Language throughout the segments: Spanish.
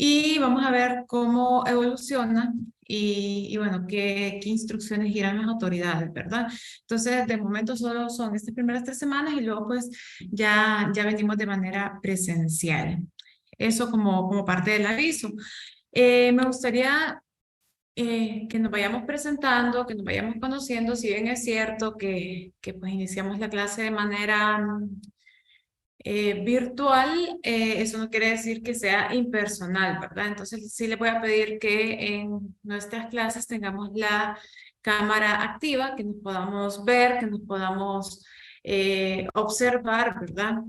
y vamos a ver cómo evoluciona y bueno, qué instrucciones giran las autoridades, ¿verdad? Entonces, de momento solo son estas primeras 3 semanas y luego pues ya venimos de manera presencial. Eso como parte del aviso. Me gustaría que nos vayamos presentando, que nos vayamos conociendo, si bien es cierto que pues iniciamos la clase de manera virtual, eso no quiere decir que sea impersonal, ¿verdad? Entonces sí le voy a pedir que en nuestras clases tengamos la cámara activa, que nos podamos ver, que nos podamos observar, ¿verdad?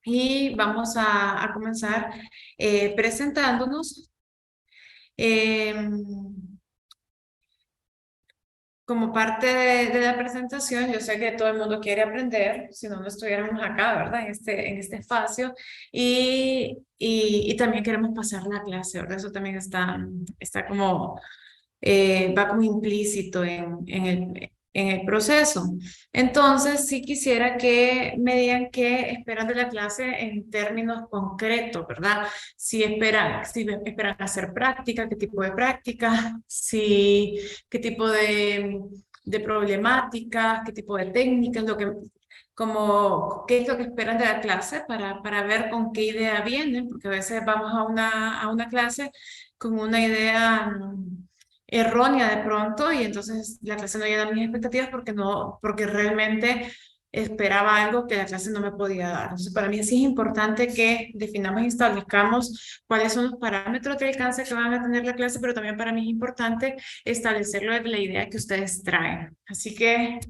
Y vamos a comenzar presentándonos. Em, Como parte de la presentación, yo sé que todo el mundo quiere aprender, si no, no estuviéramos acá, ¿verdad? En este espacio. Y también queremos pasar la clase, ¿verdad? Eso también está como va como implícito en el proceso. Entonces, sí quisiera que me digan qué esperan de la clase en términos concretos, ¿verdad? Si esperan hacer práctica, qué tipo de práctica, qué tipo de problemáticas, qué tipo de técnicas, qué es lo que esperan de la clase para ver con qué idea vienen, porque a veces vamos a una clase con una idea errónea de pronto y entonces la clase no llena mis expectativas porque realmente esperaba algo que la clase no me podía dar. Entonces, para mí sí es importante que definamos y establezcamos cuáles son los parámetros de alcance que van a tener la clase, pero también para mí es importante establecerlo de la idea que ustedes traen. Así que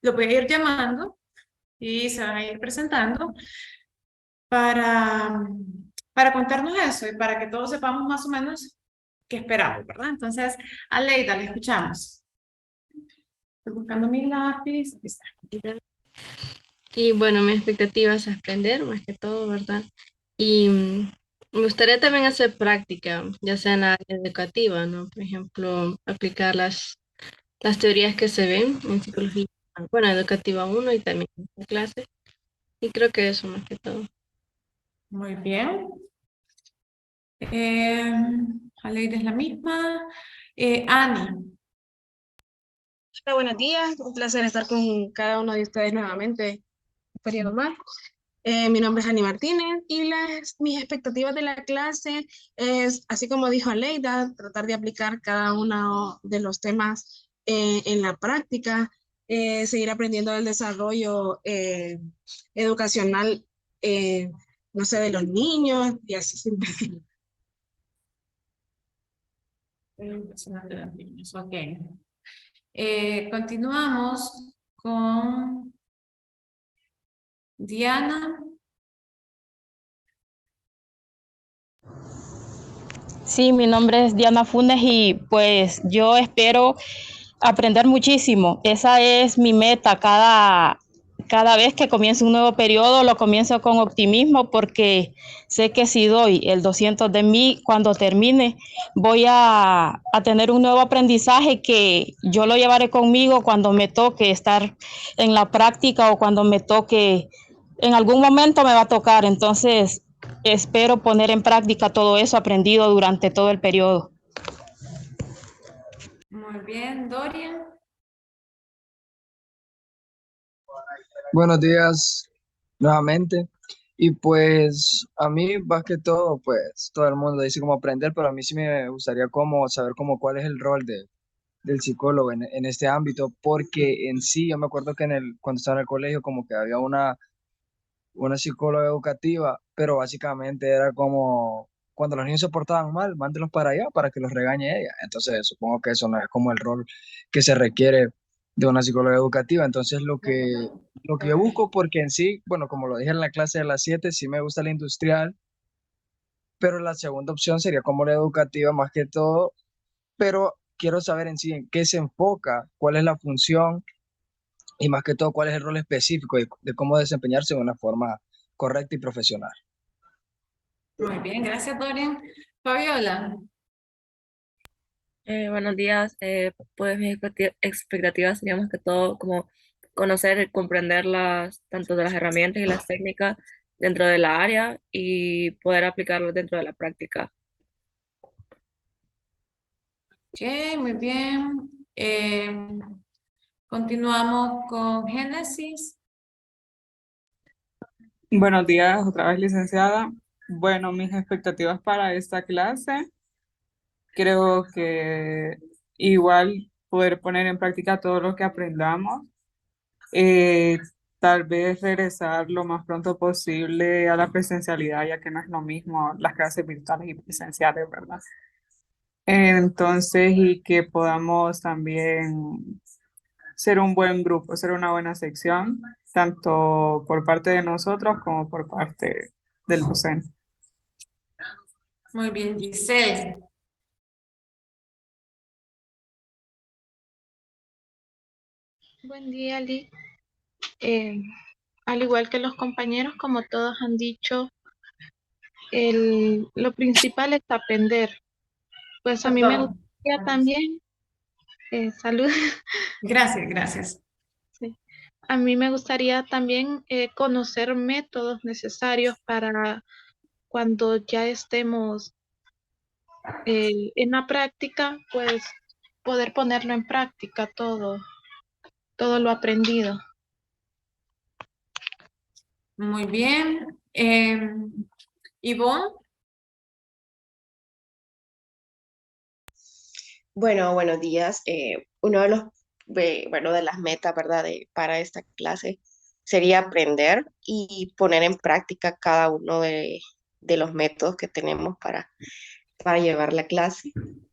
lo voy a ir llamando y se van a ir presentando para, para contarnos eso y para que todos sepamos más o menos qué esperamos, ¿verdad? Entonces, Aleida, le escuchamos. Estoy buscando mi lápiz. Aquí está. Y bueno, mi expectativa es aprender más que todo, ¿verdad? Y me gustaría también hacer práctica, ya sea en la área educativa, ¿no? Por ejemplo, aplicar las teorías que se ven en psicología, bueno, educativa uno y también en clase. Y creo que eso más que todo. Muy bien. Eh, Aleida es la misma. Ani. Hola, buenos días, un placer estar con cada uno de ustedes nuevamente, un periodo más. Mi nombre es Ani Martínez y mis expectativas de la clase es, así como dijo Aleida, tratar de aplicar cada uno de los temas en la práctica, seguir aprendiendo del desarrollo educacional, eh, no sé, de los niños y así. Ok. Continuamos con Diana. Sí, mi nombre es Diana Funes y pues yo espero aprender muchísimo. Esa es mi meta. Cada vez que comienzo un nuevo periodo lo comienzo con optimismo porque sé que si doy el 200 de mí, cuando termine voy a tener un nuevo aprendizaje que yo lo llevaré conmigo cuando me toque estar en la práctica o cuando me toque, en algún momento me va a tocar. Entonces, espero poner en práctica todo eso aprendido durante todo el periodo. Muy bien, Dorian. Buenos días nuevamente. Y pues a mí más que todo, pues todo el mundo dice cómo aprender, pero a mí sí me gustaría como saber como cuál es el rol del psicólogo en este ámbito, porque en sí yo me acuerdo que cuando estaba en el colegio como que había una psicóloga educativa, pero básicamente era como cuando los niños se portaban mal, mándelos para allá para que los regañe ella. Entonces supongo que eso no es como el rol que se requiere de una psicóloga educativa. Entonces lo que yo busco, porque en sí, bueno, como lo dije en la clase de las 7 sí me gusta la industrial, pero la segunda opción sería como la educativa más que todo, pero quiero saber en sí en qué se enfoca, cuál es la función y más que todo cuál es el rol específico de cómo desempeñarse de una forma correcta y profesional. Muy bien, gracias, Dorian. Fabiola. Buenos días, pues mis expectativas serían más que todo como conocer y comprender tanto de las herramientas y las técnicas dentro de la área y poder aplicarlos dentro de la práctica. Ok, muy bien. Continuamos con Génesis. Buenos días, otra vez licenciada. Bueno, mis expectativas para esta clase, creo que igual poder poner en práctica todo lo que aprendamos, eh, tal vez regresar lo más pronto posible a la presencialidad, ya que no es lo mismo las clases virtuales y presenciales, ¿verdad? Entonces, y que podamos también ser un buen grupo, ser una buena sección, tanto por parte de nosotros como por parte del docente. Muy bien, Giselle. Buen día, Ali. Al igual que los compañeros, como todos han dicho, lo principal es aprender. Pues a mí me Perdón. gustaría también, salud, Gracias, gracias. sí. A mí me gustaría también conocer métodos necesarios para cuando ya estemos en la práctica, pues poder ponerlo en práctica todo lo aprendido. Muy bien. Ivonne. Bueno, buenos días. Uno de los, bueno, de las metas, ¿verdad? Para esta clase sería aprender y poner en práctica cada uno de los métodos que tenemos para llevar la clase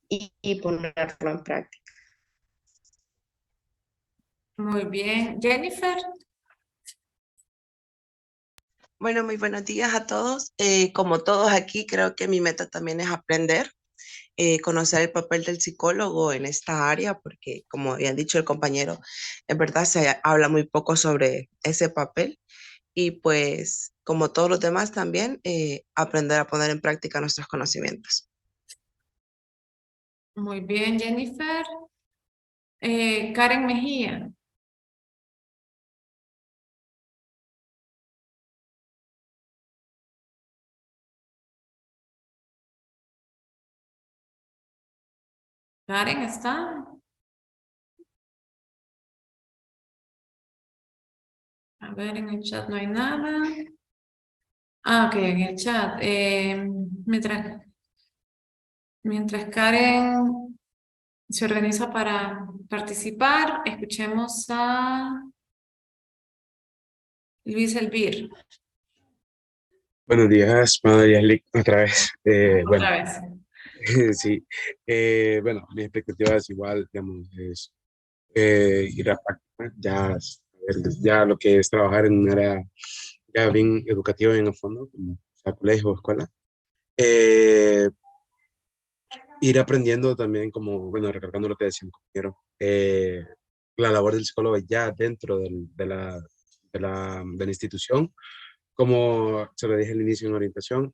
y ponerlo en práctica. Muy bien. Jennifer. Bueno, muy buenos días a todos. Como todos aquí, creo que mi meta también es aprender, conocer el papel del psicólogo en esta área, porque como habían dicho el compañero, en verdad se habla muy poco sobre ese papel y pues como todos los demás también, aprender a poner en práctica nuestros conocimientos. Muy bien, Jennifer. Karen Mejía. Karen está. A ver, en el chat no hay nada. Ah, ok, en el chat. Mientras Karen se organiza para participar, escuchemos a Luis Elvir. Buenos días, Lick, otra vez. Bueno, Otra vez. sí. Bueno, mi expectativa es igual, digamos, es ir a práctica, ya lo que es trabajar en un área ya bien educativa en el fondo, como sea, colegio o escuela. Eh, Ir aprendiendo también, como, bueno, recargando lo que decía mi compañero, la labor del psicólogo ya dentro de la institución, como se lo dije al inicio en la orientación,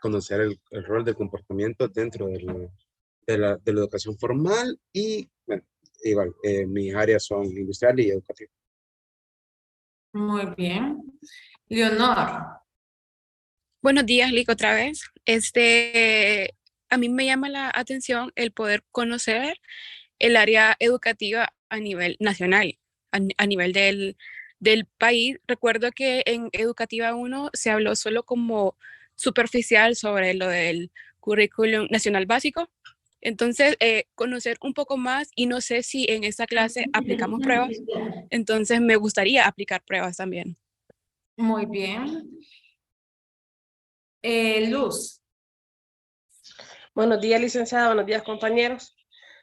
conocer el rol del comportamiento dentro de la educación formal y, bueno, igual, mis áreas son industrial y educativa. Muy bien. Leonor. Buenos días, Lick, otra vez. A mí me llama la atención el poder conocer el área educativa a nivel nacional, a nivel del país. Recuerdo que en Educativa 1 se habló solo como superficial sobre lo del currículum nacional básico. Entonces, conocer un poco más y no sé si en esta clase aplicamos pruebas. Entonces, me gustaría aplicar pruebas también. Muy bien. Luz. Buenos días, licenciada. Buenos días, compañeros.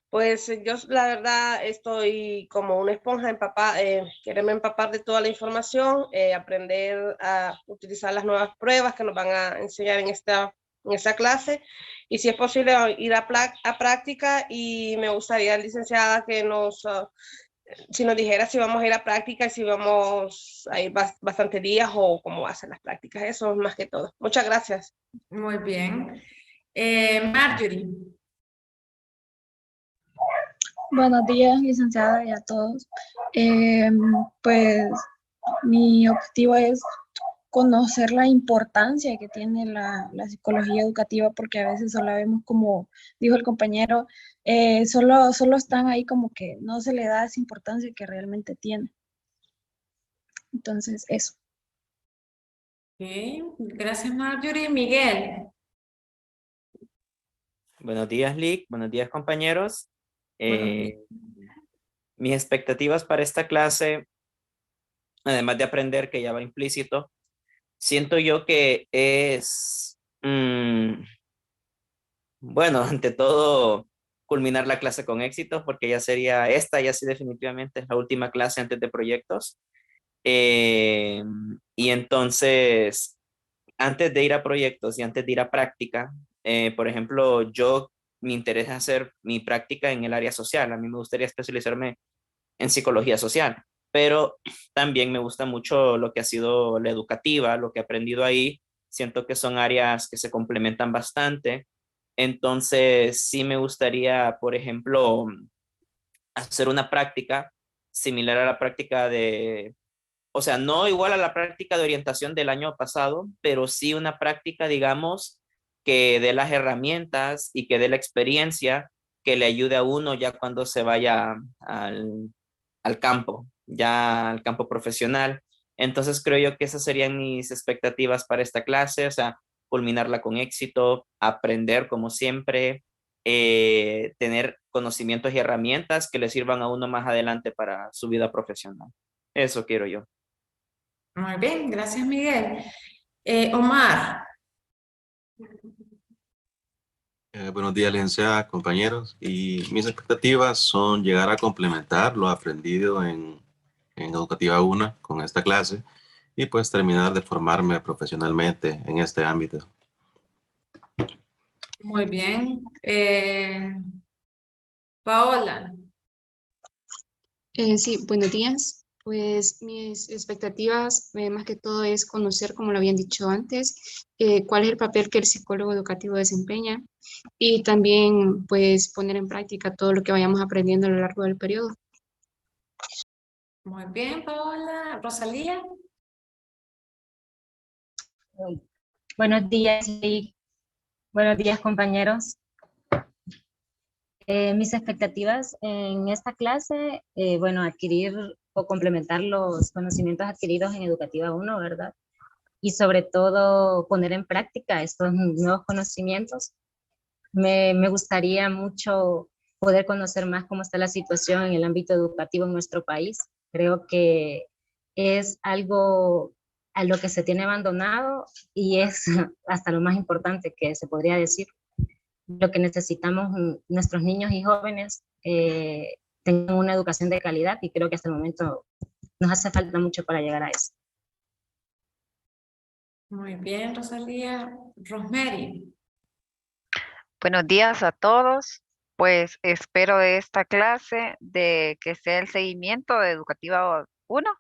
Pues yo la verdad estoy como una esponja empapada, quererme empapar de toda la información, aprender a utilizar las nuevas pruebas que nos van a enseñar en esta clase y si es posible ir a práctica y me gustaría, licenciada, que si nos dijera si vamos a ir a práctica y si vamos a ir bastantes días o cómo va a ser las prácticas, eso más que todo. Muchas gracias. Muy bien. Marjorie. Buenos días, licenciada, y a todos. Pues mi objetivo es conocer la importancia que tiene la psicología educativa, porque a veces solo la vemos como dijo el compañero, solo están ahí como que no se le da esa importancia que realmente tiene. Entonces, eso. Ok, gracias Marjorie. Miguel. Buenos días, Lick. Buenos días, compañeros. Buenos días. Mis expectativas para esta clase, además de aprender, que ya va implícito, siento yo que es, bueno, ante todo, culminar la clase con éxito, porque ya sería esta, ya sí definitivamente es la última clase antes de proyectos. Y entonces, antes de ir a proyectos y antes de ir a práctica, por ejemplo, me interesa hacer mi práctica en el área social. A mí me gustaría especializarme en psicología social, pero también me gusta mucho lo que ha sido la educativa, lo que he aprendido ahí. Siento que son áreas que se complementan bastante. Entonces, sí me gustaría, por ejemplo, hacer una práctica similar a la práctica de, o sea, no igual a la práctica de orientación del año pasado, pero sí una práctica, digamos, que dé las herramientas y que dé la experiencia que le ayude a uno ya cuando se vaya al campo, ya al campo profesional. Entonces creo yo que esas serían mis expectativas para esta clase, o sea, culminarla con éxito, aprender como siempre, tener conocimientos y herramientas que le sirvan a uno más adelante para su vida profesional. Eso quiero yo. Muy bien, gracias Miguel. Omar. Buenos días, licenciada, compañeros. Y mis expectativas son llegar a complementar lo aprendido en Educativa 1 con esta clase y pues terminar de formarme profesionalmente en este ámbito. Muy bien. Paola. Sí, buenos días. Pues mis expectativas, más que todo, es conocer, como lo habían dicho antes, cuál es el papel que el psicólogo educativo desempeña y también, pues, poner en práctica todo lo que vayamos aprendiendo a lo largo del periodo. Muy bien, Paola. Rosalía. Buenos días, Lick. Buenos días, compañeros. Mis expectativas en esta clase, bueno, adquirir o complementar los conocimientos adquiridos en Educativa 1, ¿verdad? Y sobre todo poner en práctica estos nuevos conocimientos. Me gustaría mucho poder conocer más cómo está la situación en el ámbito educativo en nuestro país. Creo que es algo a lo que se tiene abandonado y es hasta lo más importante que se podría decir. Lo que necesitamos nuestros niños y jóvenes tengan una educación de calidad y creo que hasta el momento nos hace falta mucho para llegar a eso. Muy bien, Rosalía. Rosemary. Buenos días a todos. Pues espero de esta clase de que sea el seguimiento de Educativa 1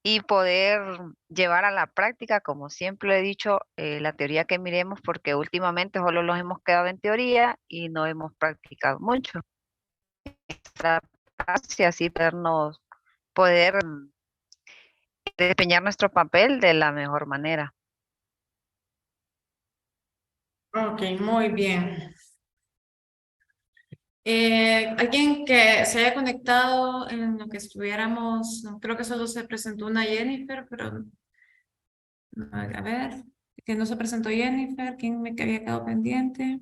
y poder llevar a la práctica, como siempre he dicho, la teoría que miremos, porque últimamente solo nos hemos quedado en teoría y no hemos practicado mucho. Y así poder desempeñar nuestro papel de la mejor manera. Ok, muy bien. Alguien que se haya conectado en lo que estuviéramos, no, creo que solo se presentó una Jennifer, pero a ver, que no se presentó Jennifer, ¿quién me había quedado pendiente?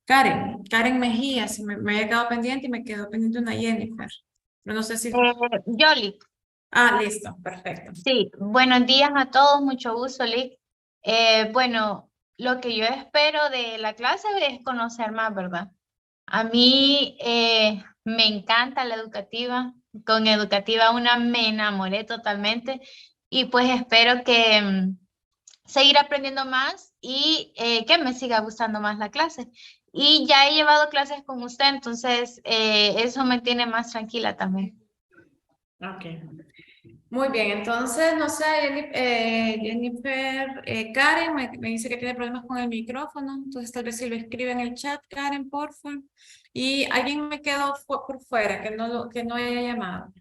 Karen Mejía, si me había quedado pendiente y me quedó pendiente una Jennifer, pero no sé si... Yoli. Ah, listo, perfecto. Sí, buenos días a todos, mucho gusto, Lick. Bueno, lo que yo espero de la clase es conocer más, ¿verdad? A mí me encanta la educativa, con Educativa 1 me enamoré totalmente y pues espero que seguir aprendiendo más y que me siga gustando más la clase. Y ya he llevado clases con usted, entonces eso me tiene más tranquila también. Ok. Muy bien, entonces, no sé, Jennifer, Karen me dice que tiene problemas con el micrófono, entonces tal vez si lo escribe en el chat, Karen, porfa. Y alguien me quedó por fuera, que no haya llamado.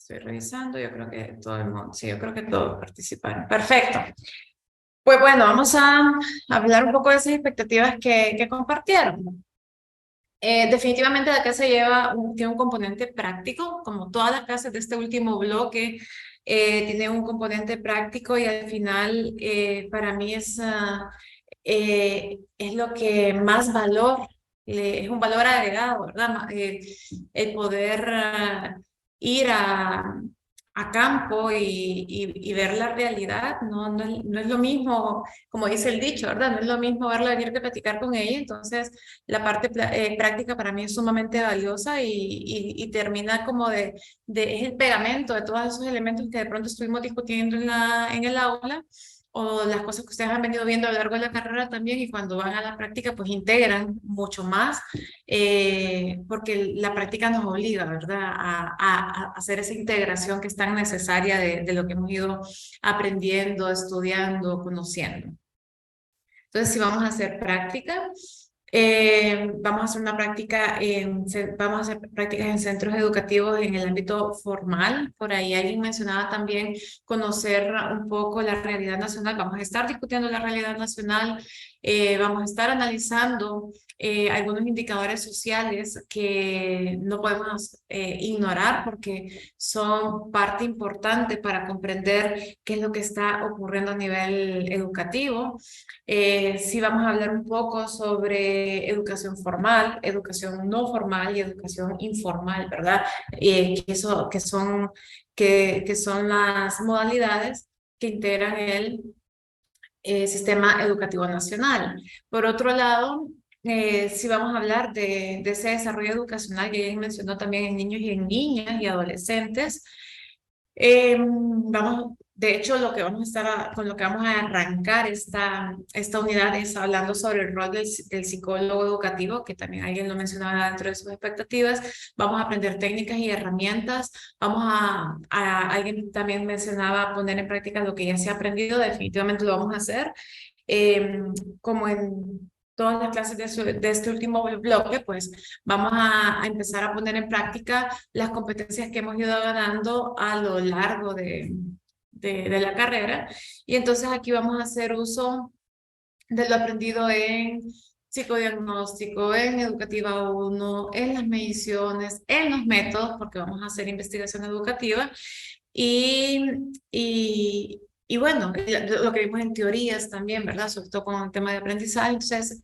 Estoy revisando, yo creo que todo el mundo, sí, yo creo que todos participaron. Perfecto. Pues bueno, vamos a hablar un poco de esas expectativas que compartieron. Definitivamente la clase tiene un componente práctico, como todas las clases de este último bloque, tiene un componente práctico y al final para mí es lo que más valor, es un valor agregado, ¿verdad? El poder ir a campo y ver la realidad, no es lo mismo, como dice el dicho, ¿verdad? No es lo mismo verla venir que platicar con ella, entonces la parte práctica para mí es sumamente valiosa y termina como es el pegamento de todos esos elementos que de pronto estuvimos discutiendo en el aula, o las cosas que ustedes han venido viendo a lo largo de la carrera también, y cuando van a la práctica pues integran mucho más, porque la práctica nos obliga, ¿verdad?, a hacer esa integración que es tan necesaria de lo que hemos ido aprendiendo, estudiando, conociendo. Entonces, si vamos a hacer práctica, vamos a hacer una práctica vamos a hacer prácticas en centros educativos en el ámbito formal. Por ahí alguien mencionaba también conocer un poco la realidad nacional. Vamos a estar discutiendo la realidad nacional, vamos a estar analizando algunos indicadores sociales que no podemos ignorar porque son parte importante para comprender qué es lo que está ocurriendo a nivel educativo. Sí, vamos a hablar un poco sobre educación formal, educación no formal y educación informal, ¿verdad? Que son las modalidades que integran el sistema educativo nacional. Por otro lado, sí vamos a hablar de ese desarrollo educacional que ya mencionó también en niños y en niñas y adolescentes. De hecho, con lo que vamos a arrancar esta unidad es hablando sobre el rol del psicólogo educativo, que también alguien lo mencionaba dentro de sus expectativas. Vamos a aprender técnicas y herramientas. Alguien también mencionaba poner en práctica lo que ya se ha aprendido. Definitivamente lo vamos a hacer. Como en todas las clases de este último bloque, pues vamos a empezar a poner en práctica las competencias que hemos ido ganando a lo largo de la carrera. Y entonces aquí vamos a hacer uso de lo aprendido en psicodiagnóstico, en Educativa 1, en las mediciones, en los métodos, porque vamos a hacer investigación educativa. Y bueno, lo que vimos en teorías también, ¿verdad? Sobre todo con el tema de aprendizaje. Entonces,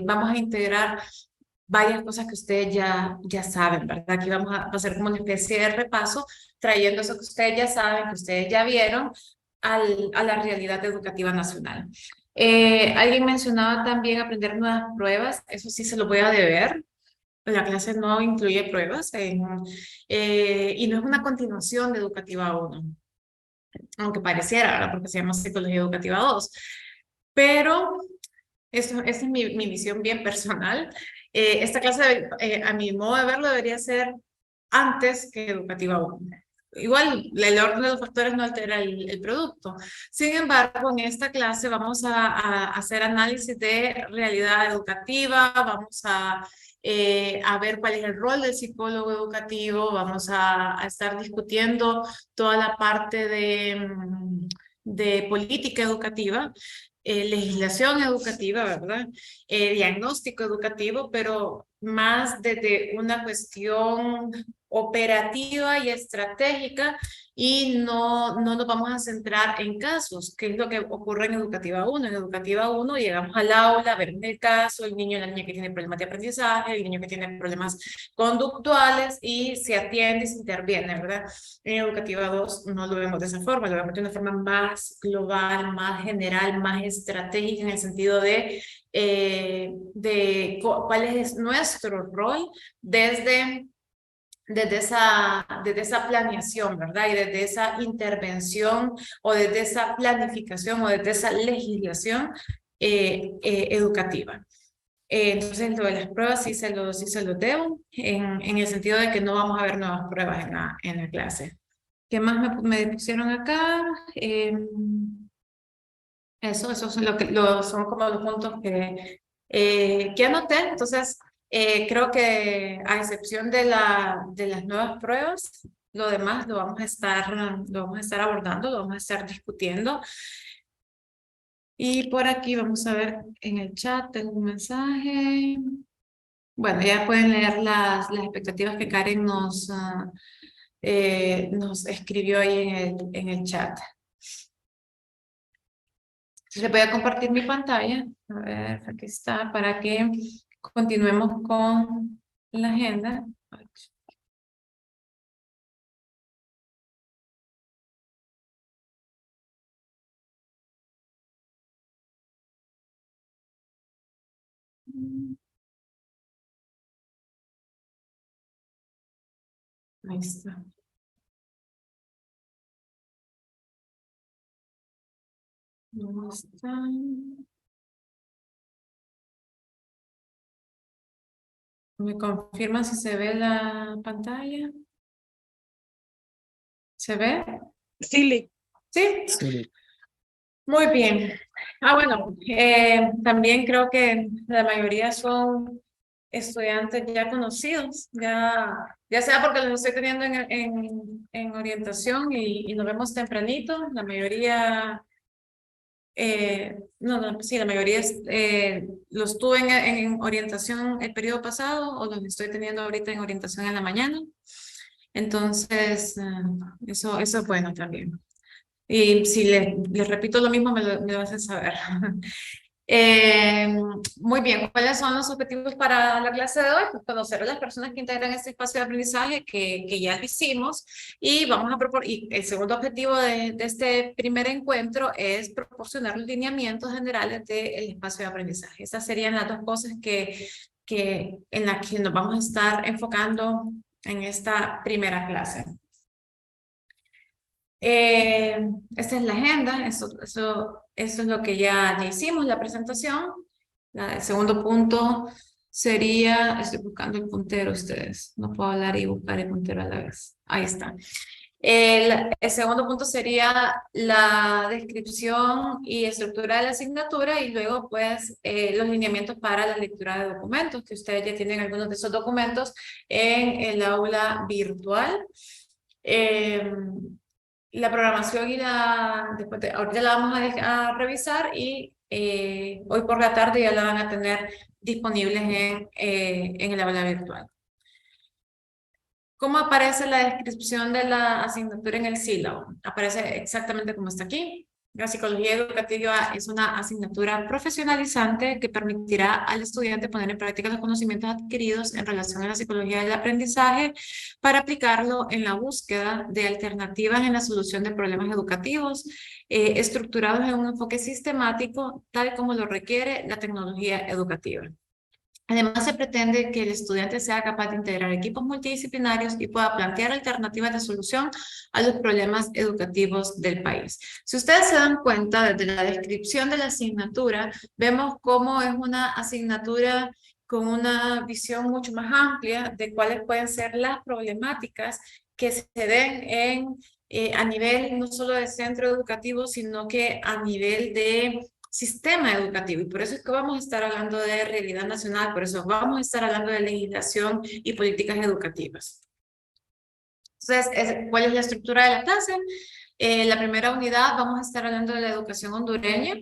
vamos a integrar varias cosas que ustedes ya saben, ¿verdad? Aquí vamos a hacer como una especie de repaso, trayendo eso que ustedes ya saben, que ustedes ya vieron, a la realidad educativa nacional. Alguien mencionaba también aprender nuevas pruebas, eso sí se lo voy a deber. La clase no incluye pruebas y no es una continuación de Educativa 1, aunque pareciera, ¿verdad? Porque se llama Psicología Educativa 2. Pero esa es mi visión bien personal. Esta clase, a mi modo de verlo, debería ser antes que Educativa 1. Igual, el orden de los factores no altera el producto. Sin embargo, en esta clase vamos a hacer análisis de realidad educativa, vamos a ver cuál es el rol del psicólogo educativo, vamos a estar discutiendo toda la parte de política educativa, legislación educativa, ¿verdad? Diagnóstico educativo, pero más desde una cuestión operativa y estratégica, y no nos vamos a centrar en casos, que es lo que ocurre en Educativa 1. En Educativa 1 llegamos al aula, vemos el caso, el niño y la niña que tiene problemas de aprendizaje, el niño que tiene problemas conductuales, y se atiende y se interviene, ¿verdad? En Educativa 2 no lo vemos de esa forma, lo vemos de una forma más global, más general, más estratégica, en el sentido de cuál es nuestro rol desde esa planeación, ¿verdad? Y desde esa intervención, o desde esa planificación, o desde esa legislación educativa. Entonces, lo de las pruebas sí se lo debo, en el sentido de que no vamos a ver nuevas pruebas en la clase. ¿Qué más me pusieron acá? Esos son son como los puntos que anoté. Entonces, creo que a excepción de las nuevas pruebas, lo demás lo vamos a estar abordando, lo vamos a estar discutiendo. Y por aquí vamos a ver en el chat, tengo un mensaje. Bueno, ya pueden leer las expectativas que Karen nos escribió ahí en el chat. Les voy a compartir mi pantalla. A ver, aquí está, para que continuemos con la agenda. Ahí está. ¿Dónde está? ¿Me confirma si se ve la pantalla? ¿Se ve? Sí, ¿Sí? Sí. Muy bien. Bueno, también creo que la mayoría son estudiantes ya conocidos, ya sea porque los estoy teniendo en orientación y nos vemos tempranito, la mayoría, sí, la mayoría los tuve en orientación el periodo pasado o los estoy teniendo ahorita en orientación en la mañana. Entonces, eso es bueno también. Y si les repito lo mismo, me lo hacen saber. Muy bien, ¿cuáles son los objetivos para la clase de hoy? Pues conocer a las personas que integran este espacio de aprendizaje que ya lo hicimos y vamos a proponer, y el segundo objetivo de este primer encuentro es proporcionar los lineamientos generales del espacio de aprendizaje. Esas serían las dos cosas en las que nos vamos a estar enfocando en esta primera clase. Esta es la agenda, eso es lo que ya hicimos, la presentación. El segundo punto sería, estoy buscando el puntero ustedes, no puedo hablar y buscar el puntero a la vez. Ahí está. El segundo punto sería la descripción y estructura de la asignatura y luego pues los lineamientos para la lectura de documentos, que ustedes ya tienen algunos de esos documentos en el aula virtual. La programación ahorita la vamos a revisar y hoy por la tarde ya la van a tener disponibles en el aula virtual. ¿Cómo aparece la descripción de la asignatura en el sílabo? Aparece exactamente como está aquí. La psicología educativa es una asignatura profesionalizante que permitirá al estudiante poner en práctica los conocimientos adquiridos en relación a la psicología del aprendizaje para aplicarlo en la búsqueda de alternativas en la solución de problemas educativos estructurados en un enfoque sistemático, tal como lo requiere la tecnología educativa. Además, se pretende que el estudiante sea capaz de integrar equipos multidisciplinarios y pueda plantear alternativas de solución a los problemas educativos del país. Si ustedes se dan cuenta, desde la descripción de la asignatura, vemos cómo es una asignatura con una visión mucho más amplia de cuáles pueden ser las problemáticas que se den a nivel no solo de centro educativo, sino que a nivel de sistema educativo, y por eso es que vamos a estar hablando de realidad nacional, por eso vamos a estar hablando de legislación y políticas educativas. Entonces, ¿cuál es la estructura de la clase? La primera unidad vamos a estar hablando de la educación hondureña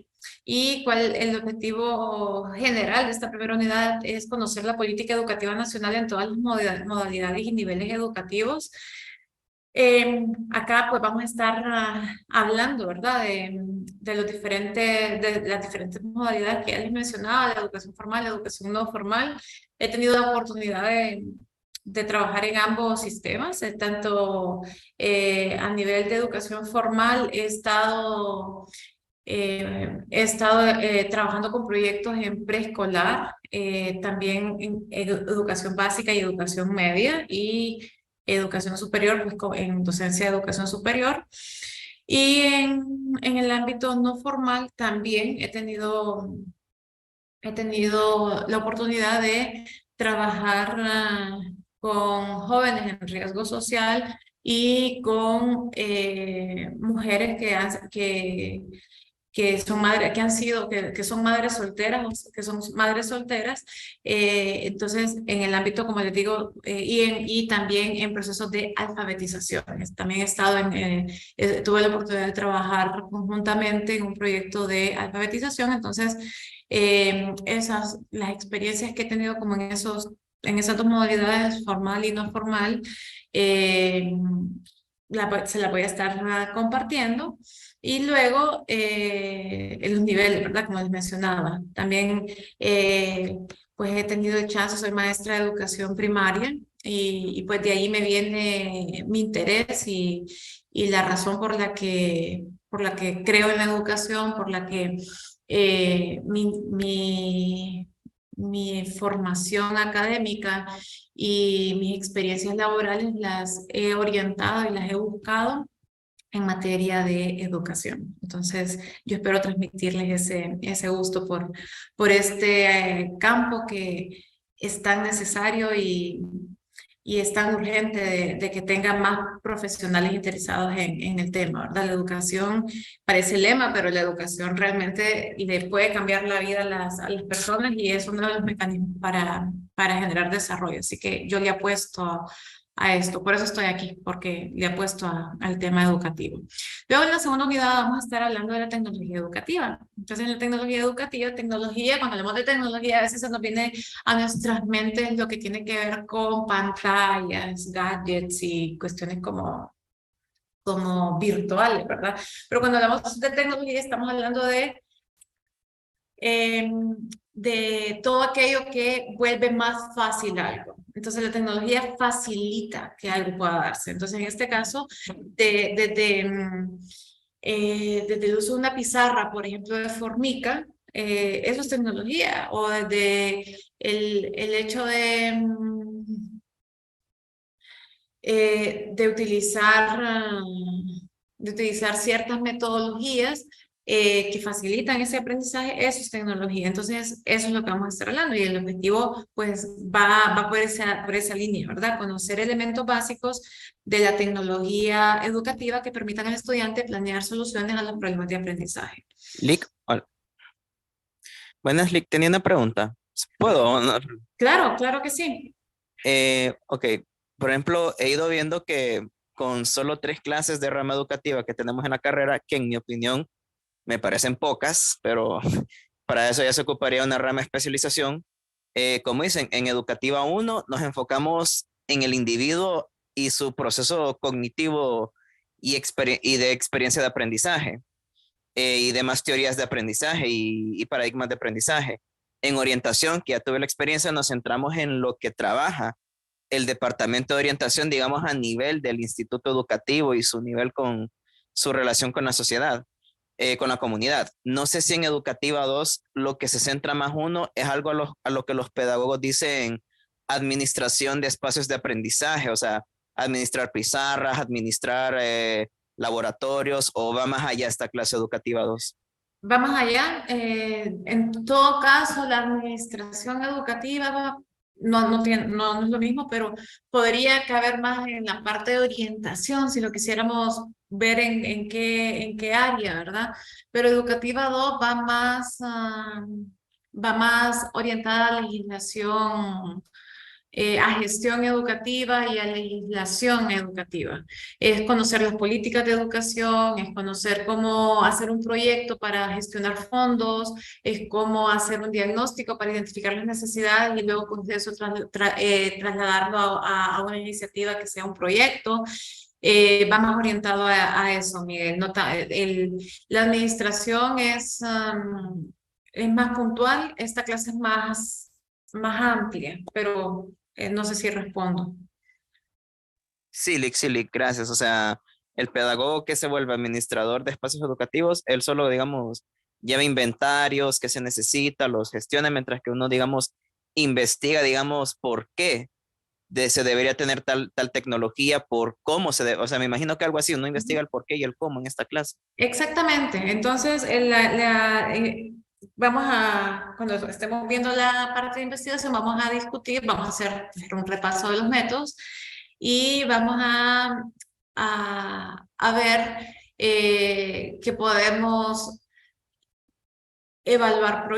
y el objetivo general de esta primera unidad es conocer la política educativa nacional en todas las modalidades y niveles educativos. Acá pues vamos a estar hablando, ¿verdad? De las diferentes modalidades que ya les mencionaba, la educación formal, la educación no formal. He tenido la oportunidad de trabajar en ambos sistemas, tanto a nivel de educación formal he estado trabajando con proyectos en preescolar, también en educación básica y educación media y educación superior, pues en docencia de educación superior. Y en el ámbito no formal también he tenido la oportunidad de trabajar con jóvenes en riesgo social y con mujeres que son madres, que han sido, que son madres solteras, que son madres solteras. Entonces, en el ámbito, como les digo, y también en procesos de alfabetización. También he estado tuve la oportunidad de trabajar conjuntamente en un proyecto de alfabetización. Entonces, las experiencias que he tenido como en esas dos modalidades, formal y no formal, se la voy a estar compartiendo. Y luego, en los niveles, ¿verdad? Como les mencionaba, también pues he tenido el chance, soy maestra de educación primaria y pues de ahí me viene mi interés y la razón por la que creo en la educación, por la que mi formación académica y mis experiencias laborales las he orientado y las he buscado en materia de educación. Entonces, yo espero transmitirles ese gusto por este campo que es tan necesario y es tan urgente de que tenga más profesionales interesados en el tema, ¿verdad? La educación parece lema, pero la educación realmente le puede cambiar la vida a las personas y es uno de los mecanismos para generar desarrollo. Así que yo le apuesto a esto, por eso estoy aquí, porque le apuesto al tema educativo. Luego en la segunda unidad vamos a estar hablando de la tecnología educativa. Entonces en la tecnología educativa, cuando hablamos de tecnología, a veces se nos viene a nuestras mentes lo que tiene que ver con pantallas, gadgets y cuestiones como virtuales, ¿verdad? Pero cuando hablamos de tecnología estamos hablando de todo aquello que vuelve más fácil algo. Entonces la tecnología facilita que algo pueda darse. Entonces en este caso, desde el uso de una pizarra, por ejemplo, de Formica, eso es tecnología, o desde el hecho de utilizar ciertas metodologías que facilitan ese aprendizaje, eso es tecnología. Entonces, eso es lo que vamos a estar hablando y el objetivo pues va por esa línea, ¿verdad? Conocer elementos básicos de la tecnología educativa que permitan al estudiante planear soluciones a los problemas de aprendizaje. Lick, hola. Buenas, Lick, tenía una pregunta. ¿Puedo? No. Claro, claro que sí. Ok, por ejemplo, he ido viendo que con solo 3 clases de rama educativa que tenemos en la carrera, que en mi opinión me parecen pocas, pero para eso ya se ocuparía una rama de especialización. Como dicen, en Educativa 1 nos enfocamos en el individuo y su proceso cognitivo y de experiencia de aprendizaje y demás teorías de aprendizaje y paradigmas de aprendizaje. En orientación, que ya tuve la experiencia, nos centramos en lo que trabaja el departamento de orientación, digamos, a nivel del instituto educativo y su nivel con su relación con la sociedad, con la comunidad. No sé si en Educativa 2 lo que se centra más uno es algo a lo que los pedagogos dicen administración de espacios de aprendizaje, o sea, administrar pizarras, administrar laboratorios, o va más allá esta clase Educativa 2. Va más allá. En todo caso, la administración educativa no es lo mismo, pero podría caber más en la parte de orientación, si lo quisiéramos ver en qué área, ¿verdad? Pero Educativa 2 va más orientada a legislación, a gestión educativa y a legislación educativa. Es conocer las políticas de educación, es conocer cómo hacer un proyecto para gestionar fondos, es cómo hacer un diagnóstico para identificar las necesidades y luego con eso trasladarlo a una iniciativa que sea un proyecto. Va más orientado a eso, Miguel. La administración es más puntual, esta clase es más amplia, pero no sé si respondo. Sí, Lick, gracias. O sea, el pedagogo que se vuelve administrador de espacios educativos, él solo, digamos, lleva inventarios que se necesita, los gestiona, mientras que uno, digamos, investiga, digamos, por qué se debería tener tal tecnología, por cómo se debe, o sea, me imagino que algo así, uno investiga el por qué y el cómo en esta clase. Exactamente. Entonces, cuando estemos viendo la parte de investigación, vamos a discutir, vamos a hacer un repaso de los métodos y vamos a ver qué podemos evaluar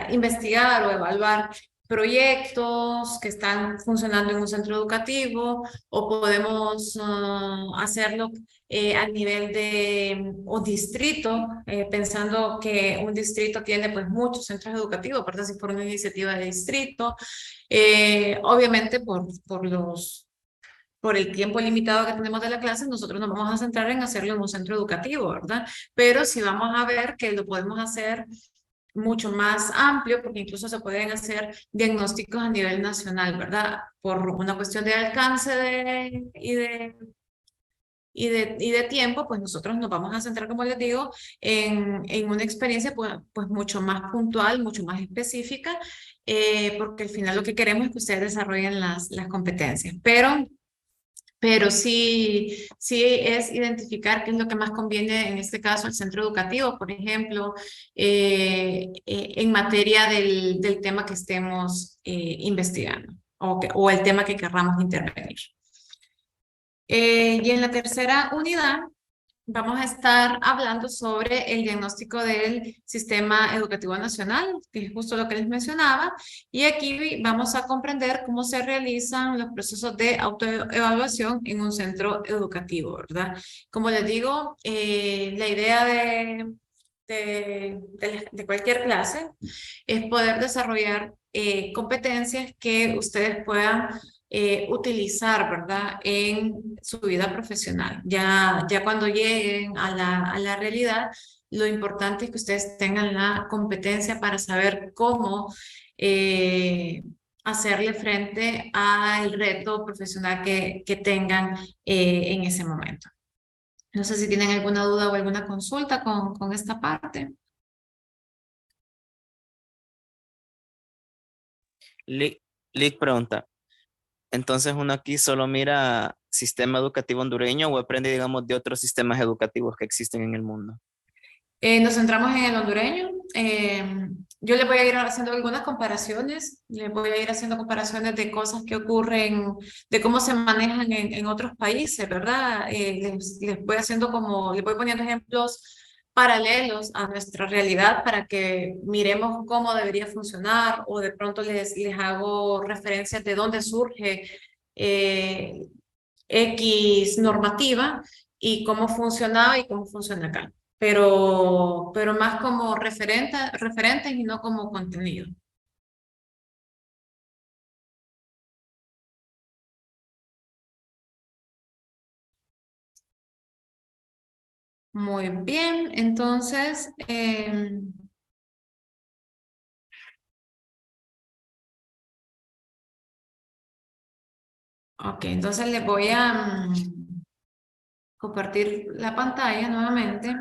investigar o evaluar proyectos que están funcionando en un centro educativo, o podemos hacerlo a nivel de o distrito, pensando que un distrito tiene pues muchos centros educativos, ¿verdad? Si por una iniciativa de distrito, obviamente por el tiempo limitado que tenemos de la clase, nosotros nos vamos a centrar en hacerlo en un centro educativo, ¿verdad? Pero si vamos a ver que lo podemos hacer mucho más amplio, porque incluso se pueden hacer diagnósticos a nivel nacional, ¿verdad? Por una cuestión de alcance y de tiempo, pues nosotros nos vamos a centrar, como les digo, en una experiencia pues mucho más puntual, mucho más específica, porque al final lo que queremos es que ustedes desarrollen las competencias. Pero sí es identificar qué es lo que más conviene, en este caso, al centro educativo, por ejemplo, en materia del tema que estemos investigando o el tema que querramos intervenir. Y en la tercera unidad vamos a estar hablando sobre el diagnóstico del Sistema Educativo Nacional, que es justo lo que les mencionaba, y aquí vamos a comprender cómo se realizan los procesos de autoevaluación en un centro educativo, ¿verdad? Como les digo, la idea de cualquier clase es poder desarrollar competencias que ustedes puedan utilizar, ¿verdad? En su vida profesional. Ya cuando lleguen a la realidad, lo importante es que ustedes tengan la competencia para saber cómo hacerle frente al reto profesional que tengan en ese momento. No sé si tienen alguna duda o alguna consulta con esta parte. Lick pregunta. Entonces uno aquí solo mira sistema educativo hondureño o aprende, digamos, de otros sistemas educativos que existen en el mundo. Nos centramos en el hondureño. Yo les voy a ir haciendo algunas comparaciones. Les voy a ir haciendo comparaciones de cosas que ocurren, de cómo se manejan en otros países, ¿verdad? Les voy haciendo les voy poniendo ejemplos paralelos a nuestra realidad para que miremos cómo debería funcionar, o de pronto les hago referencias de dónde surge X normativa y cómo funcionaba y cómo funciona acá. Pero más como referentes y no como contenido. Muy bien, entonces, ok, entonces les voy a compartir la pantalla nuevamente.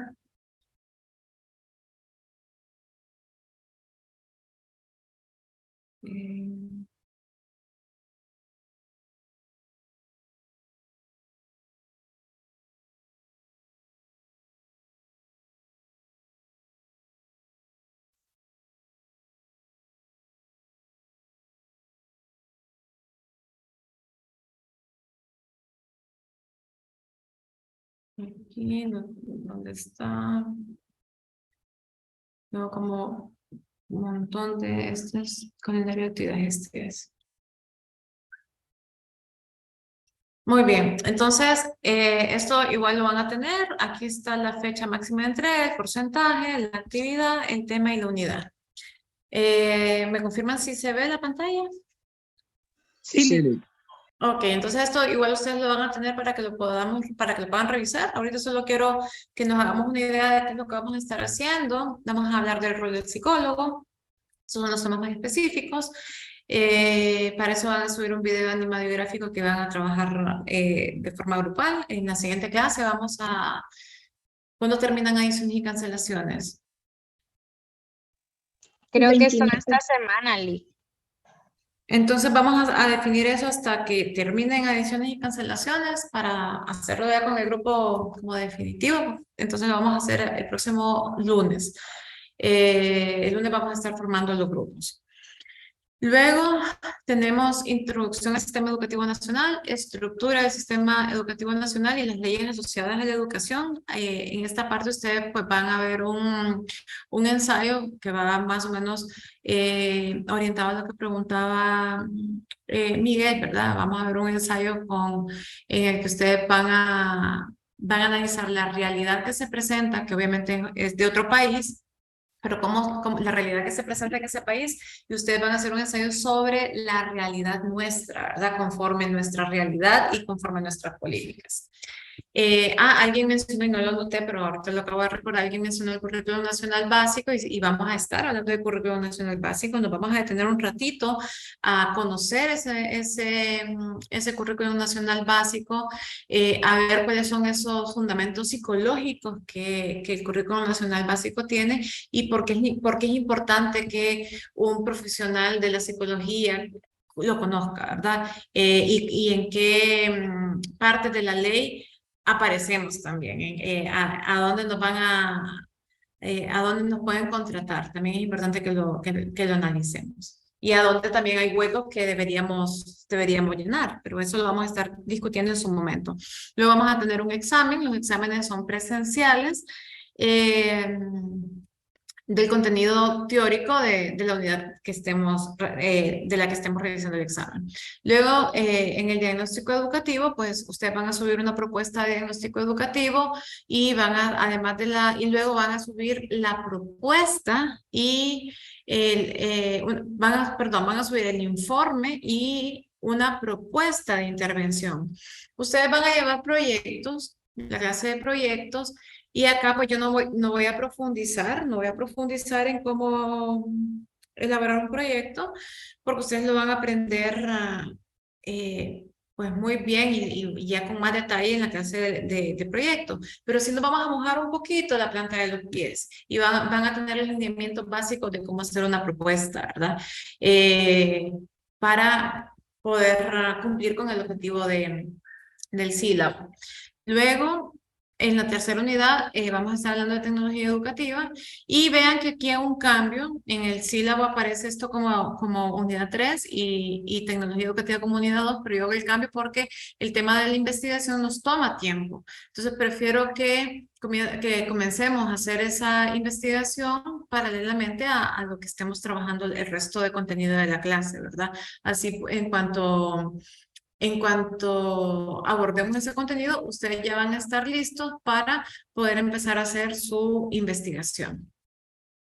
Aquí, ¿dónde está? Tengo como un montón de estos calendario de actividades. Muy bien, entonces esto igual lo van a tener. Aquí está la fecha máxima de entrega, el porcentaje, la actividad, el tema y la unidad. ¿Me confirman si se ve la pantalla? Sí. Ok, entonces esto igual ustedes lo van a tener para que lo puedan revisar. Ahorita solo quiero que nos hagamos una idea de qué es lo que vamos a estar haciendo. Vamos a hablar del rol del psicólogo. Esos son los temas más específicos. Para eso van a subir un video animado y gráfico que van a trabajar de forma grupal. En la siguiente clase vamos a... ¿Cuándo terminan adiciones y cancelaciones? Creo que solo esta semana, Lee. Entonces vamos a definir eso hasta que terminen adiciones y cancelaciones para hacerlo ya con el grupo como definitivo. Entonces lo vamos a hacer el próximo lunes. El lunes vamos a estar formando los grupos. Luego tenemos introducción al sistema educativo nacional, estructura del sistema educativo nacional y las leyes asociadas a la educación. En esta parte ustedes pues van a ver un ensayo que va más o menos orientado a lo que preguntaba Miguel, ¿verdad? Vamos a ver un ensayo en el que ustedes van a analizar la realidad que se presenta, que obviamente es de otro país, pero cómo la realidad que se presenta en ese país, y ustedes van a hacer un ensayo sobre la realidad nuestra, ¿verdad? Conforme nuestra realidad y conforme nuestras políticas. Alguien mencionó, y no lo noté, pero ahorita lo acabo de recordar, alguien mencionó el currículum nacional básico y vamos a estar hablando del currículum nacional básico. Nos vamos a detener un ratito a conocer ese currículum nacional básico, a ver cuáles son esos fundamentos psicológicos que el currículum nacional básico tiene y por qué es importante que un profesional de la psicología lo conozca, ¿verdad? Y en qué parte de la ley aparecemos también, a dónde nos van a dónde nos pueden contratar. También es importante que lo analicemos. Y a dónde también hay huecos que deberíamos llenar, pero eso lo vamos a estar discutiendo en su momento. Luego vamos a tener un examen, los exámenes son presenciales. Del contenido teórico de la unidad que de la que estemos realizando el examen. Luego, en el diagnóstico educativo, pues ustedes van a subir una propuesta de diagnóstico educativo y y luego van a subir la propuesta y van a subir el informe y una propuesta de intervención. Ustedes van a llevar proyectos, la clase de proyectos. Y acá pues yo no voy a profundizar en cómo elaborar un proyecto, porque ustedes lo van a aprender pues muy bien y ya con más detalle en la clase de proyecto. Pero sí nos vamos a mojar un poquito la planta de los pies y van a tener los lineamientos básicos de cómo hacer una propuesta, ¿verdad? Para poder cumplir con el objetivo del sílabo. Luego, en la tercera unidad vamos a estar hablando de tecnología educativa y vean que aquí hay un cambio. En el sílabo aparece esto como unidad 3 y tecnología educativa como unidad 2, pero yo hago el cambio porque el tema de la investigación nos toma tiempo. Entonces prefiero que comencemos a hacer esa investigación paralelamente a lo que estemos trabajando el resto de contenido de la clase, ¿verdad? Así en cuanto abordemos ese contenido, ustedes ya van a estar listos para poder empezar a hacer su investigación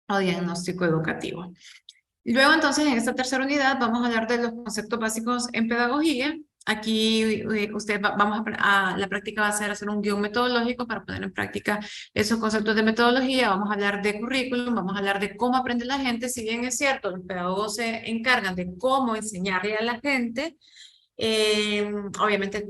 o diagnóstico educativo. Luego, entonces, en esta tercera unidad vamos a hablar de los conceptos básicos en pedagogía. Aquí la práctica va a ser hacer un guión metodológico para poner en práctica esos conceptos de metodología. Vamos a hablar de currículum, vamos a hablar de cómo aprende la gente. Si bien es cierto, los pedagogos se encargan de cómo enseñarle a la gente, obviamente